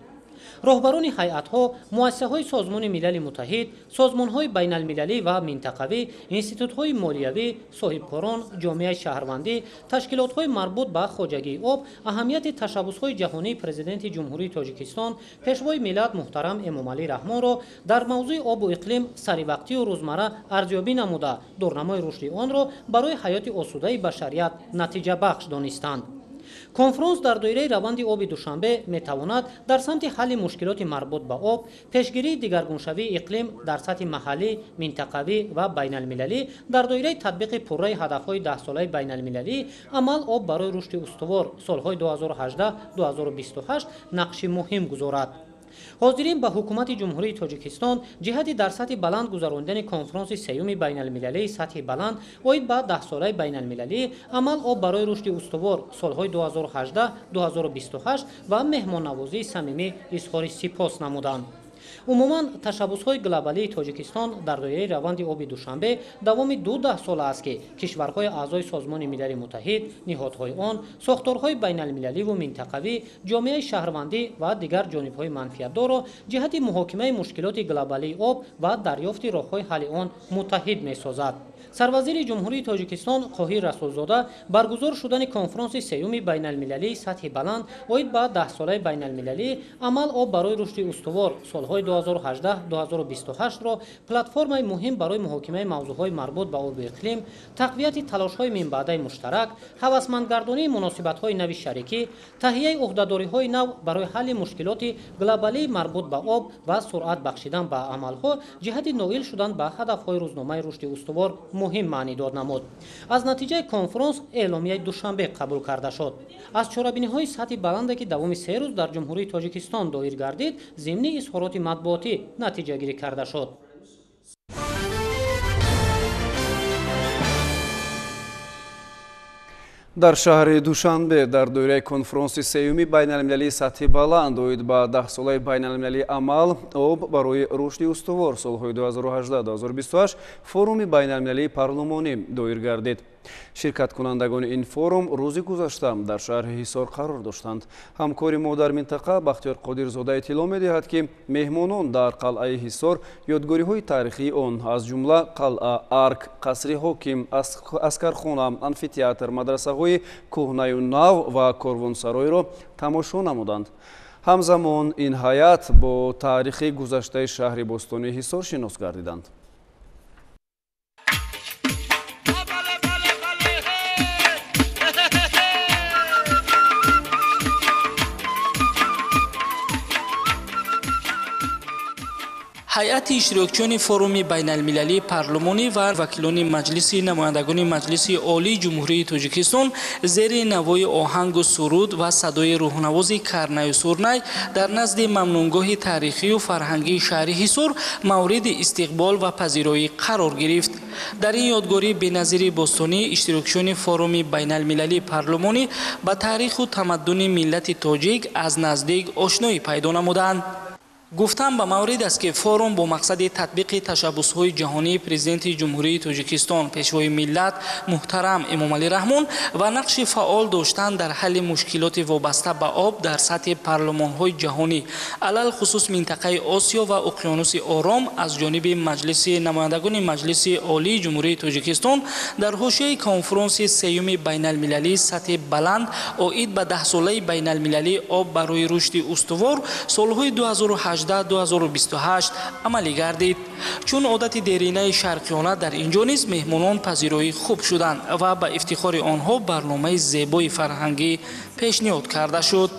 роҳбарони ҳайатҳо, муассисаҳои Созмони Милали Муттаҳид, созмонҳои байналмилалӣ ва минтақавӣ, институтҳои молиявӣ, соҳибкорон, ҷомеаи шаҳрвандӣ, ташкилотҳои марбут ба хоҷагии об, аҳамияти ташаббусҳои ҷаҳонии президенти ҷумҳурии Тоҷикистон, пешвои миллат муҳтарам Эмомалӣ Раҳмонро дар мавзӯи обу иқлим саривақтию рӯзмарра арзёбӣ намуда, дурнамои рушди онро барои ҳаёти осудаи башарият натиҷабахш донистанд. конфронс дар доираи раванди оби душанбе метавонад дар самти ҳалли мушкилоти марбут ба об, пешгирии дигаргуншавии иқлим дар сатҳи маҳаллӣ, минтақавӣ ва байналмилалӣ, дар доираи татбиқи пурраи ҳадафҳои 10 солаи байналмилалӣ, амал об барои рушди устувор солҳои 2018-2028 нақши муҳим гузорад. ҳозирин ба ҳукумати ҷумҳурии Тоҷикистон ҷиҳати дар сатҳи баланд гузарондани конфронси сеюми байналмилалии сатҳи баланд оид ба 10 солаи байналмилалӣ, амал об барои рушди устувор солҳои 2018-2028 ва меҳмоннавозии самимӣ изҳори сипос намуданд. умуман ташаббусҳои глобалии Тоҷикистон дар доираи раванди оби душанбе давоми 2 сола аст ки кишварҳои аъзои Созмони Милали Муттаҳид, ниҳодҳои он, сохторҳои байналмилаливу минтақавӣ, ҷомеаи шаҳрвандӣ ва дигар ҷонибҳои манфиатдорро ҷиҳати муҳокимаи мушкилоти глобалии об ва дарёфти роҳҳои ҳалли он муттаҳид месозад. сарвазири ҷумҳурии Тоҷикистон Қоҳир Расулзода баргузор шудани конфронси сеюми байналмилалии сатҳи баланд оид ба 10 солаи байналмилалӣ, амал об барои рушди устувор солҳои 2018-2028-ро платформаи муҳим барои муҳокимаи мавзӯъҳои марбут ба оби иқлим, тақвияти талошҳои минбаъдаи муштарак, ҳавасмандгардонии муносибатҳои нави шарикӣ, таҳияи ӯҳдадориҳои нав барои ҳалли мушкилоти глобалии марбут ба об ва суръат бахшидан ба амалҳо ҷиҳати ноил шудан ба ҳадафҳои рӯзномаи рушди устувор муҳим маънӣ дод намуд. аз натиҷаи конфронс эъломияи душанбе қабул карда шуд. аз чорабиниҳои сатҳи баланде ки давоми 3 рӯз дар ҷумҳурии Тоҷикистон доир гардид, зимни изҳороти матбуотӣ натиҷагирӣ карда шуд. дар шаҳри Душанбе дар доираи конфронси сеюми байналмилалии сатҳи баланд оид ба 10 солаи байналмилалии амал об барои рушди устувор солҳои 2018-2028 форуми байналмилалии парлумонӣ доир гардид. ширкаткунандагони ин форум рӯзи гузашта дар шаҳри Ҳисор қарор доштанд. ҳамкори мо дар минтақа Бахтиёр Қодирзода иттилоъ медиҳад ки меҳмонон дар қалъаи Ҳисор ёдгориҳои таърихии он аз ҷумла қалъа, арк, қасри ҳоким, аскархона, амфитеатр, мадрасаҳои кӯҳнаю нав ва корвонсаройро тамошо намуданд. ҳамзамон ин ҳайат бо таърихи гузаштаи шаҳри бостонии Ҳисор шинос гардиданд. ҳайати иштирокчиёни форуми байналмилалии парлумонӣ ва вакилони маҷлиси намояндагони маҷлиси олии ҷумҳурии Тоҷикистон зери навои оҳангу суруд ва садои рӯҳнавози карнаю сурнай дар назди мамнунгоҳи таърихию фарҳангии шаҳри Ҳисор мавриди истиқбол ва пазироӣ қарор гирифт. дар ин ёдгории беназири бостонӣ иштирокчиёни форуми байналмилалии парлумонӣ ба таъриху тамаддуни миллати тоҷик аз наздик ошноӣ пайдо намуданд. гуфтан ба маврид аст ки форум бо мақсади татбиқи ташаббусҳои ҷаҳонии президенти ҷумҳурии Тоҷикистон пешвои миллат муҳтарам Эмомалӣ Раҳмон ва нақши фаъол доштан дар ҳалли мушкилоти вобаста ба об дар сатҳи парлумонҳои ҷаҳонӣ алал хусус минтақаи Осиё ва Уқёнуси Ором аз ҷониби маҷлиси намояндагони маҷлиси олии ҷумҳурии Тоҷикистон дар ҳошияи конфронси сеюми байналмилалии сатҳи баланд оид ба 10 солаи байналмилалии об барои рушди устувор солҳои 2018-2028 амалӣ гардид. чун одати деринаи шарқиёна дар ин ҷо низ меҳмонон пазироӣ хуб шуданд ва ба ифтихори онҳо барномаи зебои фарҳангӣ пешниҳод карда шуд.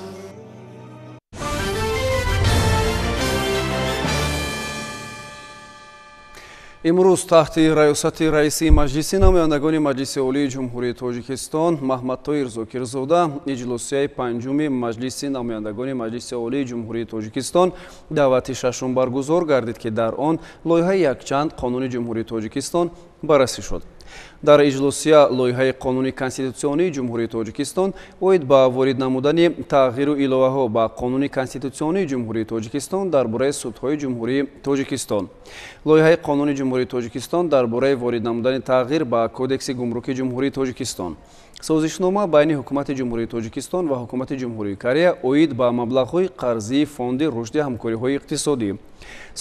имрӯз таҳти раёсати раиси маҷлиси намояндагони маҷлиси олии ҷумҳурии Тоҷикистон Маҳмадтоҳир Зокирзода иҷлосияи панҷуми маҷлиси намояндагони маҷлиси олии ҷумҳурии Тоҷикистон даъвати шашум баргузор гардид ки дар он лоиҳаи якчанд қонуни ҷумҳурии Тоҷикистон баррасӣ шуд. дар иҷлосия лоиҳаи қонуни конститутсионии ҷумҳурии тоҷикистон оид ба ворид намудани тағйиру иловаҳо ба қонуни конститутсионии ҷумҳурии тоҷикистон дар бораи судҳои ҷумҳурии тоҷикистон. лоиҳаи қонуни ҷумҳурии тоҷикистон дар бораи ворид намудани тағйир ба кодекси гумрукии ҷумҳурии тоҷикистон. созишнома байни ҳукумати ҷумҳурии тоҷикистон ва ҳукумати ҷумҳурии Корея оид ба маблағҳои қарзии фонди рушди ҳамкориҳои иқтисодӣ.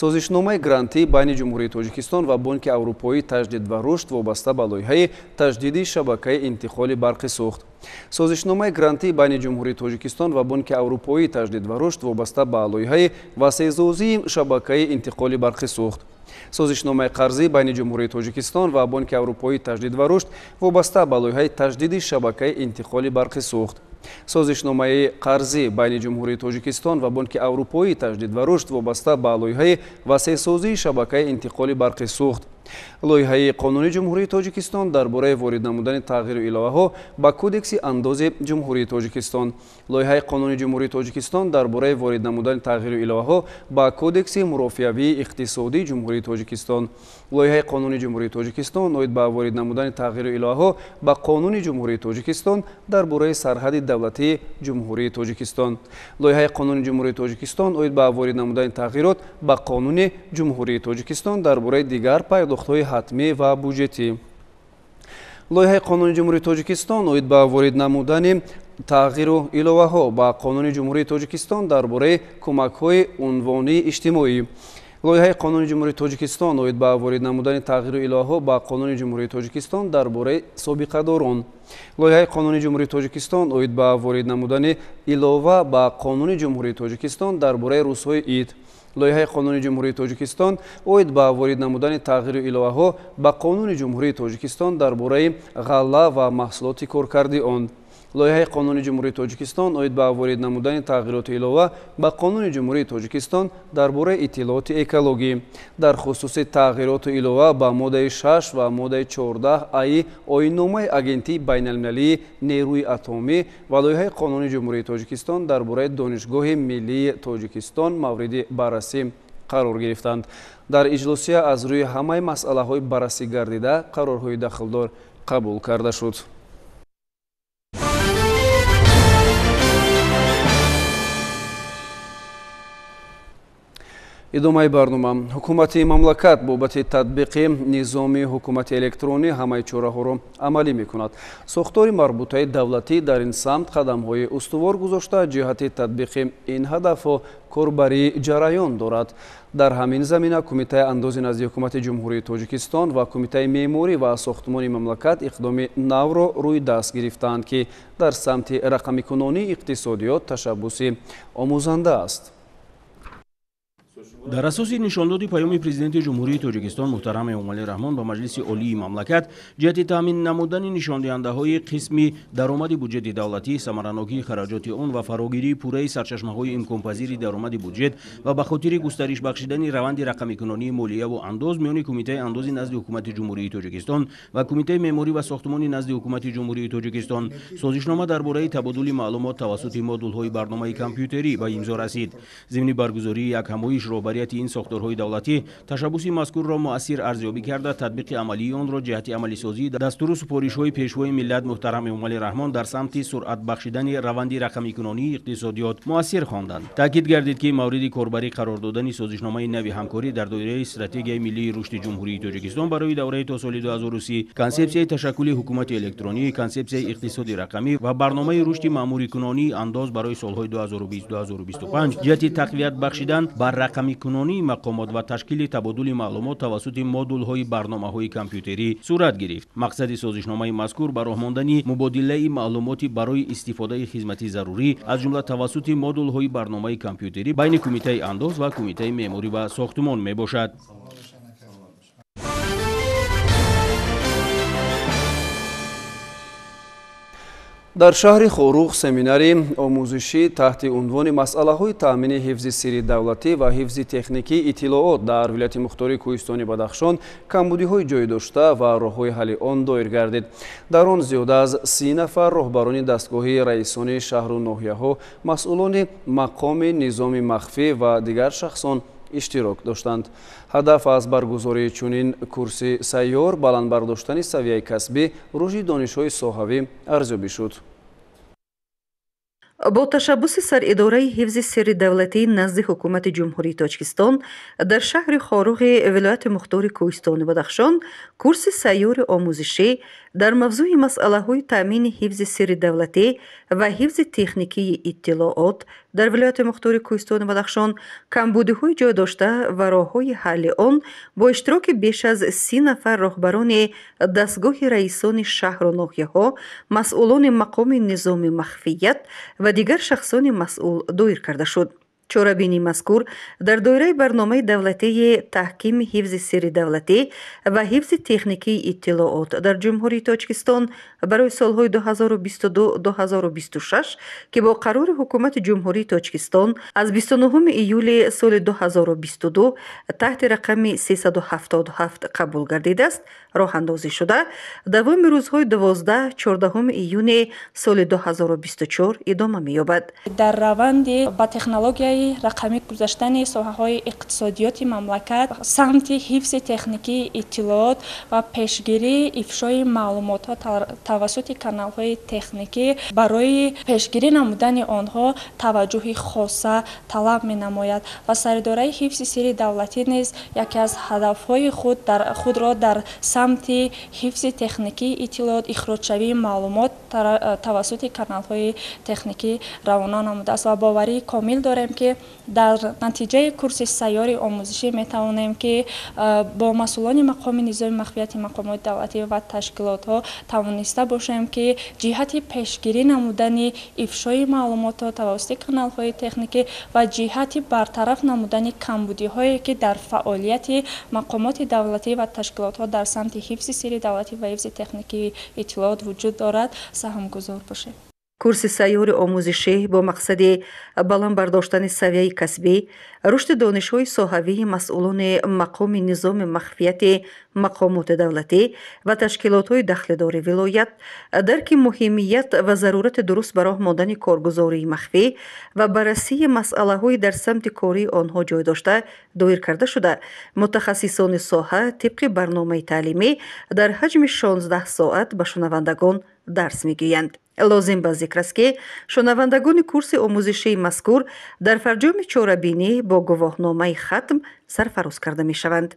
созишномаи грантӣ байни ҷумҳурии тоҷикистон ва бонки аврупоӣ таҷдид ва рушд вобаста ба лоиҳаи таҷдиди шабакаи интиқоли барқи сӯхт. созишномаи грантӣ байни ҷумҳурии тоҷикистон ва бонки аврупоӣ таҷдид ва рушд вобаста ба лоиҳаи васеъсозии шабакаи интиқоли барқи сӯхт. созишномаи қарзӣ байни ҷумҳурии тоҷикистон ва бонки аврупоӣ таҷдид ва рушд вобаста ба лоиҳаи таҷдиди шабакаи интиқоли барқи сӯхт. созишномаи қарзӣ байни ҷумҳурии тоҷикистон ва бонки аврупоӣ таҷдид ва рушд вобаста ба лоиҳаи васеъсозии шабакаи интиқоли барқи сӯхт. лоиҳаи қонуни ҷумҳурии тоҷикистон дар бораи ворид намудани тағйиру иловаҳо ба кодекси андози ҷумҳурии тоҷикистон. лоиҳаи қонуни ҷумҳурии тоҷикистон дар бораи ворид намудани тағйиру иловаҳо ба кодекси мурофиавии иқтисодии ҷумҳурии тоҷикистон. лоиҳаи қонуни ҷумҳурии тоҷикистон оид ба ворид намудани тағйиру иловаҳо ба қонуни ҷумҳурии тоҷикистон дар бораи сарҳади давлатии ҷумҳурии тоҷикистон. лоиҳаи қонуни ҷумҳурии тоҷикистон оид ба ворид намудани тағйирот ба қонуни ҷумҳурии тоҷикистон дар бораи дигар пайдохтҳои ҳатмӣ ва буҷетӣ. лоиҳаи қонуни ҷумҳурии тоҷикистон оид ба ворид намудани тағйиру иловаҳо ба қонуни ҷумҳурии тоҷикистон дар бораи кӯмакҳои унвонии иҷтимоӣ. лоиҳаи қонуни ҷумҳурии тоҷикистон оид ба ворид намудани тағйиру иловаҳо ба қонуни ҷумҳурии тоҷикистон дар бораи собиқадорон. лоиҳаи қонуни ҷумҳурии тоҷикистон оид ба ворид намудани илова ба қонуни ҷумҳурии тоҷикистон дар бораи рӯзҳои ид. лоиҳаи қонуни ҷумҳурии тоҷикистон оид ба ворид намудани тағйиру иловаҳо ба қонуни ҷумҳурии тоҷикистон дар бораи ғалла ва маҳсулоти коркарди он. лоиҳаи қонуни ҷумҳурии тоҷикистон оид ба ворид намудани тағйироти илова ба қонуни ҷумҳурии тоҷикистон дар бораи иттилооти экологӣ. дар хусуси тағйироту илова ба моддаи 6 ва моддаи 14 оинномаи агентии байналмилалии нерӯи атомӣ ва лоиҳаи қонуни ҷумҳурии тоҷикистон дар бораи донишгоҳи миллии тоҷикистон мавриди баррасӣ қарор гирифтанд. дар иҷлосия аз рӯи ҳамаи масъалаҳои баррасӣ гардида қарорҳои дахлдор қабул карда шуд. идомаи барнома. ҳукумати мамлакат бобати татбиқи низоми ҳукумати электронӣ ҳамаи чораҳоро амалӣ мекунад. сохтори марбутаи давлатӣ дар ин самт қадамҳои устувор гузошта ҷиҳати татбиқи ин ҳадафҳо корбарии ҷараён дорад. дар ҳамин замина кумитаи андози назди ҳукумати ҷумҳурии тоҷикистон ва кумитаи меъморӣ ва сохтмони мамлакат иқдоми навро рӯи даст гирифтаанд, ки дар самти рақамикунонии иқтисодиёт ташаббуси омӯзанда аст. дар асоси нишондоди паёми президенти ҷумҳурии тоҷикистон муҳтарам эмомалӣ раҳмон ба маҷлиси олии мамлакат ҷиҳати таъмин намудани нишондиҳандаҳои қисми даромади буҷети давлатӣ, самаранокии хараҷоти он ва фарогирии пурраи сарчашмаҳои имконпазири даромади буҷет ва ба хотири густариш бахшидани раванди рақамикунонии молияву андоз миёни кумитаи андози назди ҳукумати ҷумҳурии тоҷикистон ва кумитаи меъморӣ ва сохтмони назди ҳукумати ҷумҳурии тоҷикистон созишнома дар бораи табодули маълумот тавассути модулҳои барномаи компютерӣ ба имзо расид. зимни баргузории як ҳамоиш роҳбарияти ин сохторҳои давлатӣ ташаббуси мазкурро муассир арзёбӣ карда татбиқи амалии онро ҷиҳати амалисозии дастуру супоришҳои пешвои миллат муҳтарам эмомалӣ раҳмон дар самти суръат бахшидани раванди рақамикунонии иқтисодиёт муассир хонданд. таъкид гардид, ки мавриди корбарӣ қарор додани созишномаи нави ҳамкорӣ дар доираи стратегияи миллии рушди ҷумҳурии тоҷикистон барои давраи то соли 2030, консепсияи ташаккули ҳукумати электронӣ, консепсияи иқтисоди рақамӣ ва барномаи рушди маъмурикунонии андоз барои солҳои 2020-2025 ҷиҳати тақвият бахшидан ба рақамикунонии мақомот ва ташкили табодули маълумот тавассути модулҳои барномаҳои компютерӣ сурат гирифт. мақсади созишномаи мазкур ба роҳмондани мубодилаи маълумоти барои истифодаи хизмати зарурӣ аз ҷумла тавассути модулҳои барномаи компютерӣ байни кумитаи андоз ва кумитаи меъморӣ ва сохтмон мебошад. дар шаҳри хорух семинари омӯзишӣ таҳти унвони масъалаҳои таъмини ҳифзи сирри давлатӣ ва ҳифзи техникии иттилоот дар вилояти мухтории Кӯҳистони Бадахшон камбудиҳои ҷойдошта ва роҳҳои ҳалли он доир гардид. дар он зиёда аз 30 нафар роҳбарони дастгоҳи раисони шаҳру ноҳияҳо, масъулони мақоми низоми махфӣ ва дигар шахсон иштирок доштанд. ҳадаф аз баргузории чунин курси сайёр баландбардоштани савияи касбӣ рушди донишҳои соҳавӣ арзёбӣ шуд. бо ташаббуси саridораи ҳифзи сирри давлатӣ назди ҳукумати ҷумҳурии Тоҷикистон дар шаҳри Хоруғи вилояти мухтори Кӯҳистони Бадахшон курси сайёри омӯзишӣ дар мавзӯи масъалаҳои таъмини ҳифзи сирри давлатӣ ва ҳифзи техникии иттилоот дар вилояти мухтори Кӯҳистони Бадахшон камбудиҳои ҷойдошта ва роҳҳои ҳалли он бо иштироки беш аз 30 нафар роҳбарони дастгоҳи раисони шаҳру ноҳияҳо, масъулони мақоми низоми махфият ва дигар шахсони масъул доир карда шуд. чорабинии мазкур дар доираи барномаи давлатии таҳкими ҳифзи сирри давлатӣ ва ҳифзи техникии иттилоот дар ҷумҳурии Тоҷикистон барои солҳои 2022-2026 ки бо қарори ҳукумати ҷумҳурии Тоҷикистон аз 29 июли соли 2022 таҳти рақами 377 қабул гардидааст, роҳандозӣ шуда давоми рӯзҳои 12-14 июни соли 2024 идома меёбад. дар раванди ба технологияи рақамӣ гузаштани соҳаҳои иқтисодиёти мамлакат самти ҳифзи техникии иттилоот ва пешгирии ифшои маълумотҳо тавассути каналҳои техникӣ барои пешгирӣ намудани онҳо таваҷҷӯҳи хоса талаб менамояд ва саridораи ҳифзи сирри давлатӣ низ яке аз ҳадафҳои худро дар самти ҳифзи техникии иттилоот ихроҷшавии маълумот тавассути каналҳои техникӣ равона намудааст ва боварии комил дорем ки дар натиҷаи курси сайёри омӯзишӣ метавонем ки бо масъулони мақоми низоми махфияти мақомоти давлатӣ ва ташкилотҳо тавониста бошем ки ҷиҳати пешгирӣ намудани ифшои маълумотҳо тавассути каналҳои техникӣ ва ҷиҳати бартараф намудани камбудиҳое ки дар фаъолияти мақомоти давлатӣ ва ташкилотҳо дар самти ҳифзи сирри давлатӣ ва ҳифзи техникии иттилоот вуҷуд дорад саҳмгузор бошем. курси сайёри омӯзишӣ бо мақсади баланд бардоштани савияи касбӣ, рушди донишҳои соҳавии масъулони мақоми низоми махфияти мақомоти давлатӣ ва ташкилотҳои дахлидори вилоят, дарки муҳимият ва зарурати дуруст ба роҳ мондани коргузории махфӣ ва баррасии масъалаҳои дар самти кории онҳо ҷойдошта доир карда шуда, мутахассисони соҳа тибқи барномаи таълимӣ дар ҳаҷми 16 соат ба шунавандагон дарс мегӯянд. лозим ба зикр аст ки шунавандагони курси омӯзишии мазкур дар фарҷоми чорабинӣ бо гувоҳномаи хатм сарфароз карда мешаванд.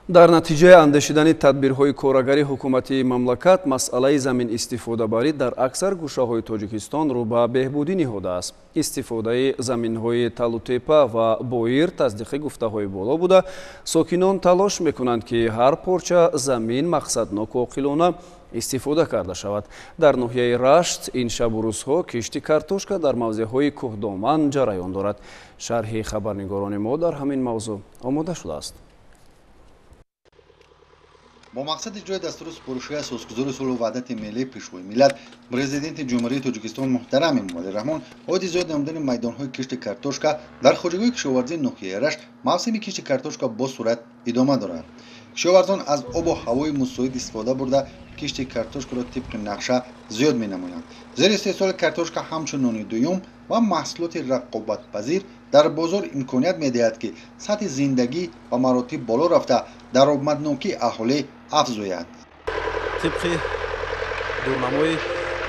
дар натиҷаи андешидани тадбирҳои корагари ҳукумати мамлакат масъалаи заминистифодабарӣ дар аксар гӯшаҳои Тоҷикистон рӯ ба беҳбудӣ ниҳодааст. истифодаи заминҳои талутепа ва боир таздиқи гуфтаҳои боло буда, сокинон талош мекунанд ки ҳар порча замин мақсаднок ва оқилона истифода карда шавад. дар ноҳияи Рашт ин шабу рӯзҳо кишти картошка дар мавзеъҳои кӯҳдоман ҷараён дорад. шарҳи хабарнигорони мо дар ҳамин мавзӯъ омода шудааст. با مقصد اجرای دستور سپارشی اساسگذار صلح و وحدت ملی پیشروی ملت پرزیدنت جمهوری تاجیکستان محترم امامعلی رحمان عهده زیاد نمودن میدانهای کشت کارتوشکا در خودروی کشاورزی ناحیه رشت موسم کشت کارتوشکا با سرعت ادامه دارند. کشاورزان از آب و هوای مساعد استفاده برده کشت کارتوشکا را طبق نقشه زیاد می‌نمایند. زیر استحصال کارتوشکا همچون دوم و محصولات رقابت پذیر در بازار امکانیت می‌دهد که سطح زندگی و مراتب بالا رفته درآمدناکی اهالی افزاید. طبق دورنمای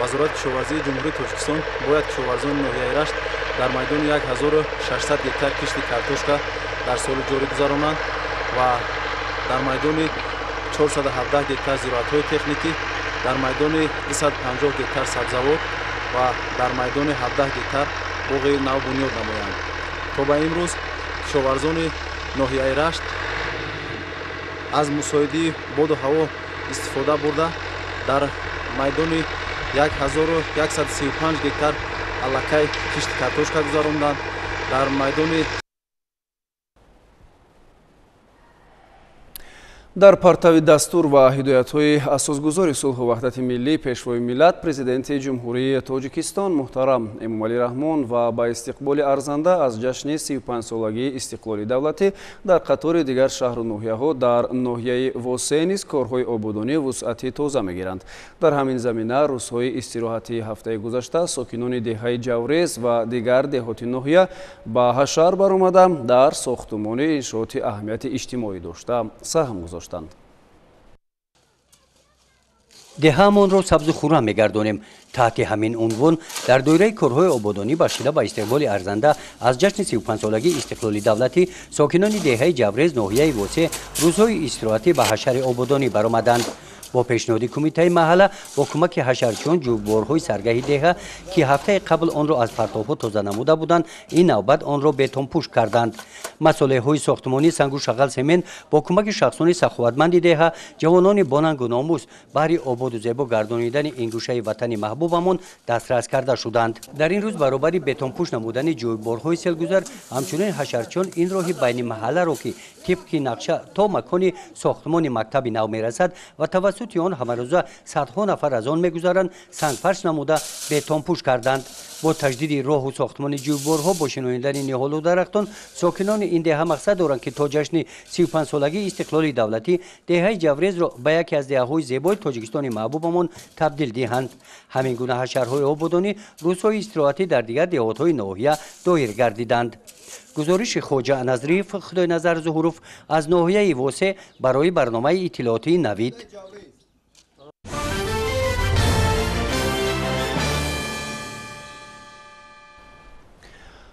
وزارت کشاورزی جمهوری تاجیکستان باید کشاورزان ناحیه رشت در میدان 1600 گکتار کشت کارتوشکا در سال جاری گذرانند و در میدان 417 گکتار زراعت‌های تکنیکی، در میدان 250 گکتار سبزوات و در میدان 17 گکتار باغ نو بنیاد نمایند. تا به امروز کشاورزان ناحیه رشت از مساعده باد و هوا استفاده برده در میدان 1135 گکتار علاقه کشت کارتوشکا گذراندند. در میدان дар партави дастур ва ҳидоятҳои асосгузори сулҳу ваҳдати миллӣ пешвои миллат президенти ҷумҳурии тоҷикистон муҳтарам Эмомалӣ Раҳмон ва ба истиқболи арзанда аз ҷашни 35-солагии истиқлоли давлатӣ дар қатори дигар шаҳру ноҳияҳо дар ноҳияи восеъ низ корҳои ободонӣ вусъати тоза мегиранд. Дар ҳамин замина рӯзҳои истироҳати ҳафтаи гузашта сокинони деҳаи Ҷаврез ва дигар деҳоти ноҳия ба ҳашар баромада дар сохтумони иншооти аҳамияти иҷтимоӣ дошта саҳм гузоштанд. деҳаамонро сабзу хуррам мегардонем. таҳти ҳамин унвон дар доираи корҳои ободонӣ бахшида ба истиқболи арзанда аз ҷашни 35-солагии истиқлоли давлатӣ сокинони деҳаи Ҷаврез ноҳияи восеъ рӯзҳои истироҳатӣ ба ҳашари ободонӣ баромаданд. бо пешниҳоди кумитаи маҳалла бо кӯмаки ҳашарчиён ҷӯйборҳои саргаҳи деҳа ки ҳафтаи қабл онро аз партовҳо тоза намуда буданд, ин навбат онро бетонпӯш карданд. масъулияҳои сохтмонӣ сангу шағал семен бо кӯмаки шахсони саховатманди деҳа ҷавонони бонангу номус баҳри ободу зебо гардонидани ин гӯшаи ватани маҳбубамон дастрас карда шуданд. дар ин рӯз баробари бетонпӯш намудани ҷӯйборҳои селгузар ҳамчунин ҳашарчиён ин роҳи байни маҳалларо ки тибқи нақша то макони сохтмони мактаби нав мерасад ва тавассути он ҳамарӯза садҳо нафар аз он мегузаранд сангпарч намуда бетонпӯш карданд. бо таҷдиди роҳу сохтмони ҷӯйборҳо бо шиноидани ниҳолу дарахтон сокинони ин деҳа мақсад доранд ки то ҷашни 35-солагии истиқлоли давлатӣ деҳаи Ҷаврезро ба яке аз деҳаҳои зебои Тоҷикистони маҳбубамон табдил диҳанд. ҳамин гуна ҳашарҳои ободонӣ рӯзҳои истироҳатӣ дар дигар деҳотҳои ноҳия доир гардиданд. гузориши хоҷа Назриев Худойназар Зуҳуров аз ноҳияи восеъ барои барномаи иттилоотии Навид.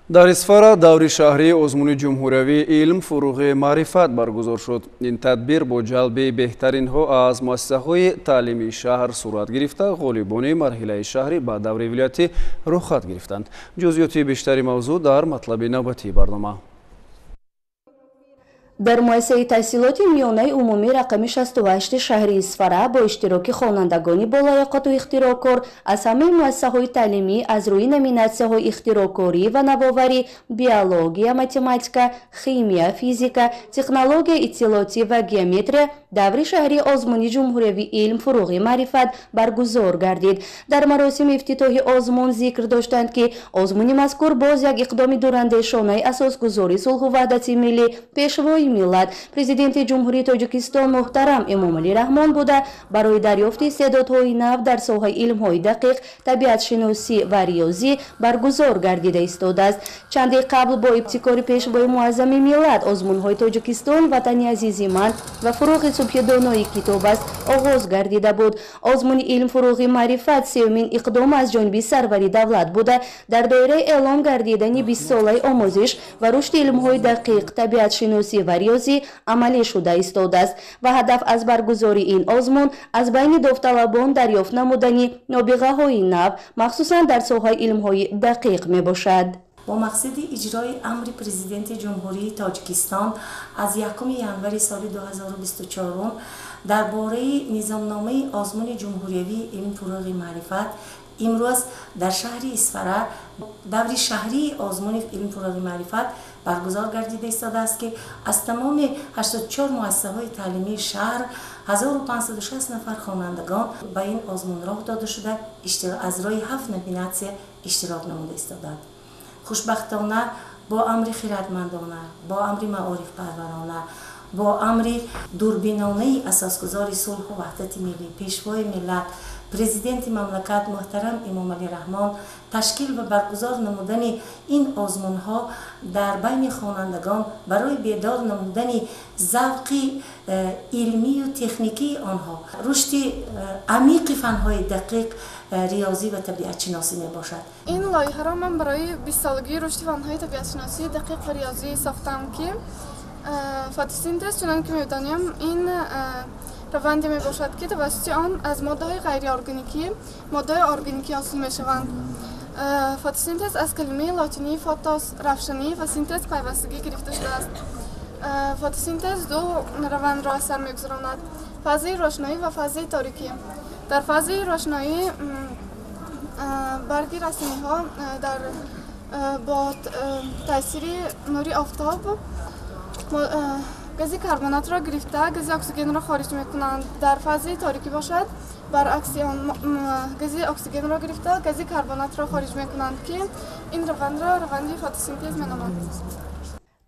дар Исфара даври шаҳрии озмуни ҷумҳуриявии илм, фуруғи маърифат баргузор шуд. ин тадбир бо ҷалби беҳтаринҳо аз муассисаҳои таълимии шаҳр сурат гирифта, ғолибони марҳилаи шаҳрӣ ба даври вилоятӣ рухсат гирифтанд. ҷузъиёти бештари мавзӯъ дар матлаби навбатии барнома. дар муассисаи таҳсилоти миёнаи умумӣ рақами 68 шаҳри Исфара бо иштироки хонандагони болаёқату ихтироъкор аз ҳамаи муассисаҳои таълимӣ аз рӯи номинатсияҳои ихтироъкорӣ ва навоварӣ, биология, математика, химия, физика, технология иттилоотӣ ва геометрия даври шаҳри озмуни ҷумҳуриявии илм, фуруғи маърифат баргузор гардид. дар маросими ифтитоҳи озмун зикр доштанд ки озмуни мазкур боз як иқдоми дурандешонаи асосгузори сулҳу ваҳдати миллӣ пешвои миллат президенти ҷумҳурии Тоҷикистон муҳтарам Эмомалӣ Раҳмон буда барои дарёфти истеъдодҳои нав дар соҳаи илмҳои дақиқ, табиатшиносӣ ва риёзӣ баргузор гардида истодааст. чанде қабл бо ибтикори пешвои муаззами миллат озмунҳои Тоҷикистон ватани азизи ман ва фуруғи субҳи донои китоб аст оғоз гардида буд. озмуни илм, фуруғи маърифат сеюмин иқдом аз ҷониби сарвари давлат буда дар доираи эълон гардидани 20-солаи омӯзиш ва рушди илмҳои дақиқ, табиатшиносӣ ва риёзӣ амалӣ шуда истодааст ва ҳадаф аз баргузори ин озмун аз байни довталабон дарёфт намудани нобиғаҳои нав махсусан дар соҳаи илмҳои дақиқ мебошад. با مقصد اجرای امر پرزیدنت جمهوری تاجیکستان از 1 январи سال 2024 درباره نظامنامه آزمون جمهوری علم فروغ معرفت امروز در شهر اسفره دور شهری آزمون علم فروغ معرفت برگزار گردیده ایستاده است که از تمام 84 مؤسسه‌های تعلیمی شهر 1560 نفر خوانندگان به این آزمون راه داده شده از راه 7 نومیناسیون اشتراک نموده ایستادند. خوشبختانه با امر خیرتمندانه، با امر معارف پرورانه، با امر دوربینانه اساسگذار صلح و وحدت ملی پیشوای ملت پرزیدنت مملکت محترم امامعلی رحمان تشکیل و برگزار نمودن این آزمون‌ها در بین خوانندگان برای بیدار نمودن ذوق علمی و تکنیکی آنها رشد عمیق فن‌های دقیق ریاضی و طبیعت شناسی می باشد. این لایحه را من برای 20 سالگی رشد فن‌های طبیعت شناسی دقیق و ریاضی ساختم که فتوسینتز چنان که می‌دانیم این روندی می باشد که توسط آن از ماده‌های غیر ارگانیکی ماده‌های ارگانیکی حاصل می‌شوند. فتوسینتز از کلمه لاتینی فاتوس روشنی و سینتز پیوستگی گرفته شده است. فتوسینتز دو روند را اثر می‌گذراند: فازه روشنایی و فازه تاریکی. در فازه روشنایی برگی رسانی‌ها با تاثیر نور آفتاب гази карбонатро гирифта гази оксигенро хориҷ мекунанд. Дар фази торикӣ бошад, баръакси он гази оксигенро гирифта гази карбонатро хориҷ мекунанд ки ин равандро раванди фотосинтез меноманд.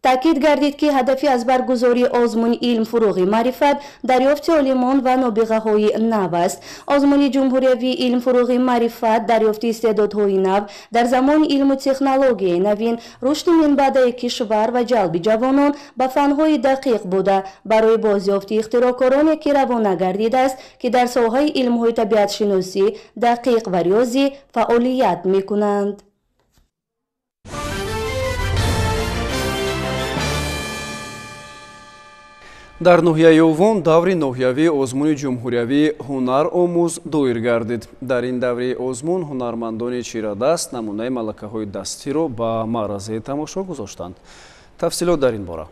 таъкид гардид ки ҳадафи аз баргузории озмуни илм фуруғи маърифат дарёфти олимон ва нобиғаҳои нав аст. озмуни ҷумҳуриявии илм фуруғи маърифат дарёфти истеъдодҳои нав дар замони илму технологияи навин, рушди минбаъдаи кишвар ва ҷалби ҷавонон ба фанҳои дақиқ буда барои бозёфти ихтирокороне ки равона гардидааст ки дар соҳаи илмҳои табиатшиносӣ, дақиқ ва риёзӣ фаъолият мекунанд. дар ноҳияи Овон даври ноҳиявии озмуни ҷумҳуриявӣ ҳунар омӯз доир гардид. дар ин даври озмун ҳунармандони чирадаст намунаи малакаҳои дастиро ба маъразаи тамошо гузоштанд. тафсилот дар ин бора.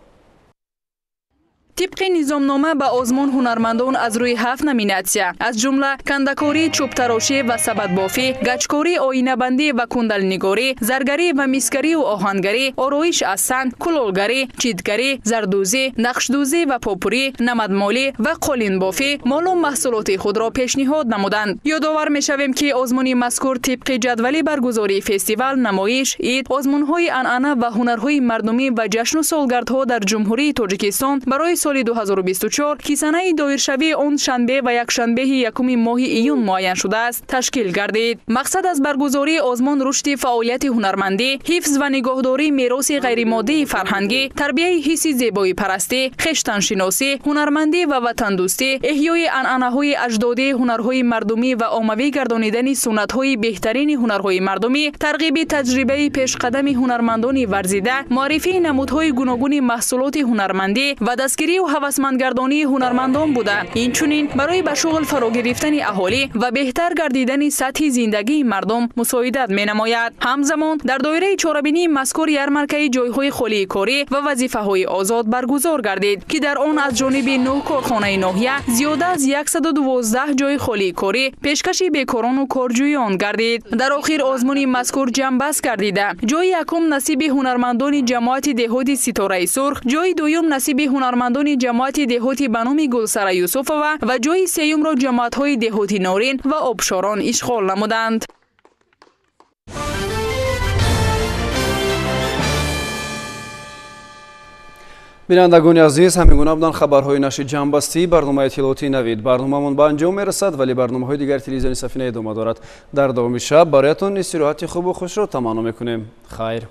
طبق نظامنامه به آزمون هنرمندان از روی 7 نامیناسیا از جمله کندکاری، چوبتراشی و سبدبافی، گچکاری، آینه بندی و کندلنگاری، زرگری و میسگری و آهنگری، آرایش از سنگ، کلالگری، چیدگری، زردوزی، نقشدوزی و پاپوری، نمدمالی و قالین بافی معلوم محصولات خود را پیشنهاد نمودند. یادآور می‌شویم که آزمون مذکور طبق جدول برگزاری فستیوال، نمایش، عید، آزمون‌های عنعنه و هنرهای مردمی و جشن و سالگردها در جمهوری تاجیکستان برای سال 2024 که سنه دایرشوی آن شنبه و یکشنبه یکم ماه ایون معین شده است تشکیل گردید. مقصد از برگزاری آزمون رشد فعالیت هنرمندی، حفظ و نگهداری میراث غیرمادی فرهنگی، تربیت حس زیبایی پرستی، خویشتن شناسی، هنرمندی و وطن دوستی، احیای عنعنه‌های اجدادی، هنرهای مردمی و عمومی گردانیدن سنت‌های بهترین هنرهای مردمی، ترغیب تجربه پیشقدم هنرمندان ورزیده، معرفی نمودهای گوناگون محصولات هنرمندی و دستگیری و هوسمندگردانی هنرمندان بوده. اینچنین برای به شغل فرا گرفتن اهالی و بهتر گردیدن سطح زندگی مردم مساعدت می‌نماید. همزمان در دایره چهاربینی مذکور یارمرکه جایهای خالی کاری و وظیفه‌های آزاد برگزار گردید که در آن از جانب 9 کارخانه ناحیه زیاده از 112 جای خالی کاری پیشکش بیکاران و کارجویان گردید. در آخر آزمون مذکور جنببست گردیده. جای یکم نصیب هنرمندان جماعت دهاتی ستاره سرخ، جای دوم نصیب هنرمندان جماعت دهاتی به نام گلسره یوسفова و جای سوم را جماعت‌های دهاتی نورین و آبشاران اشغال نمودند. бинандагони азиз, ҳамин гуна буданд хабарҳои нашри ҷамъбастии барномаи иттилоотии навид. барномамон ба анҷом мерасад, вале барномаҳои дигар телевизиони Сафина идома дорад. дар давоми шаб бароятон истироҳати хубу хушро таманно мекунем. хайр.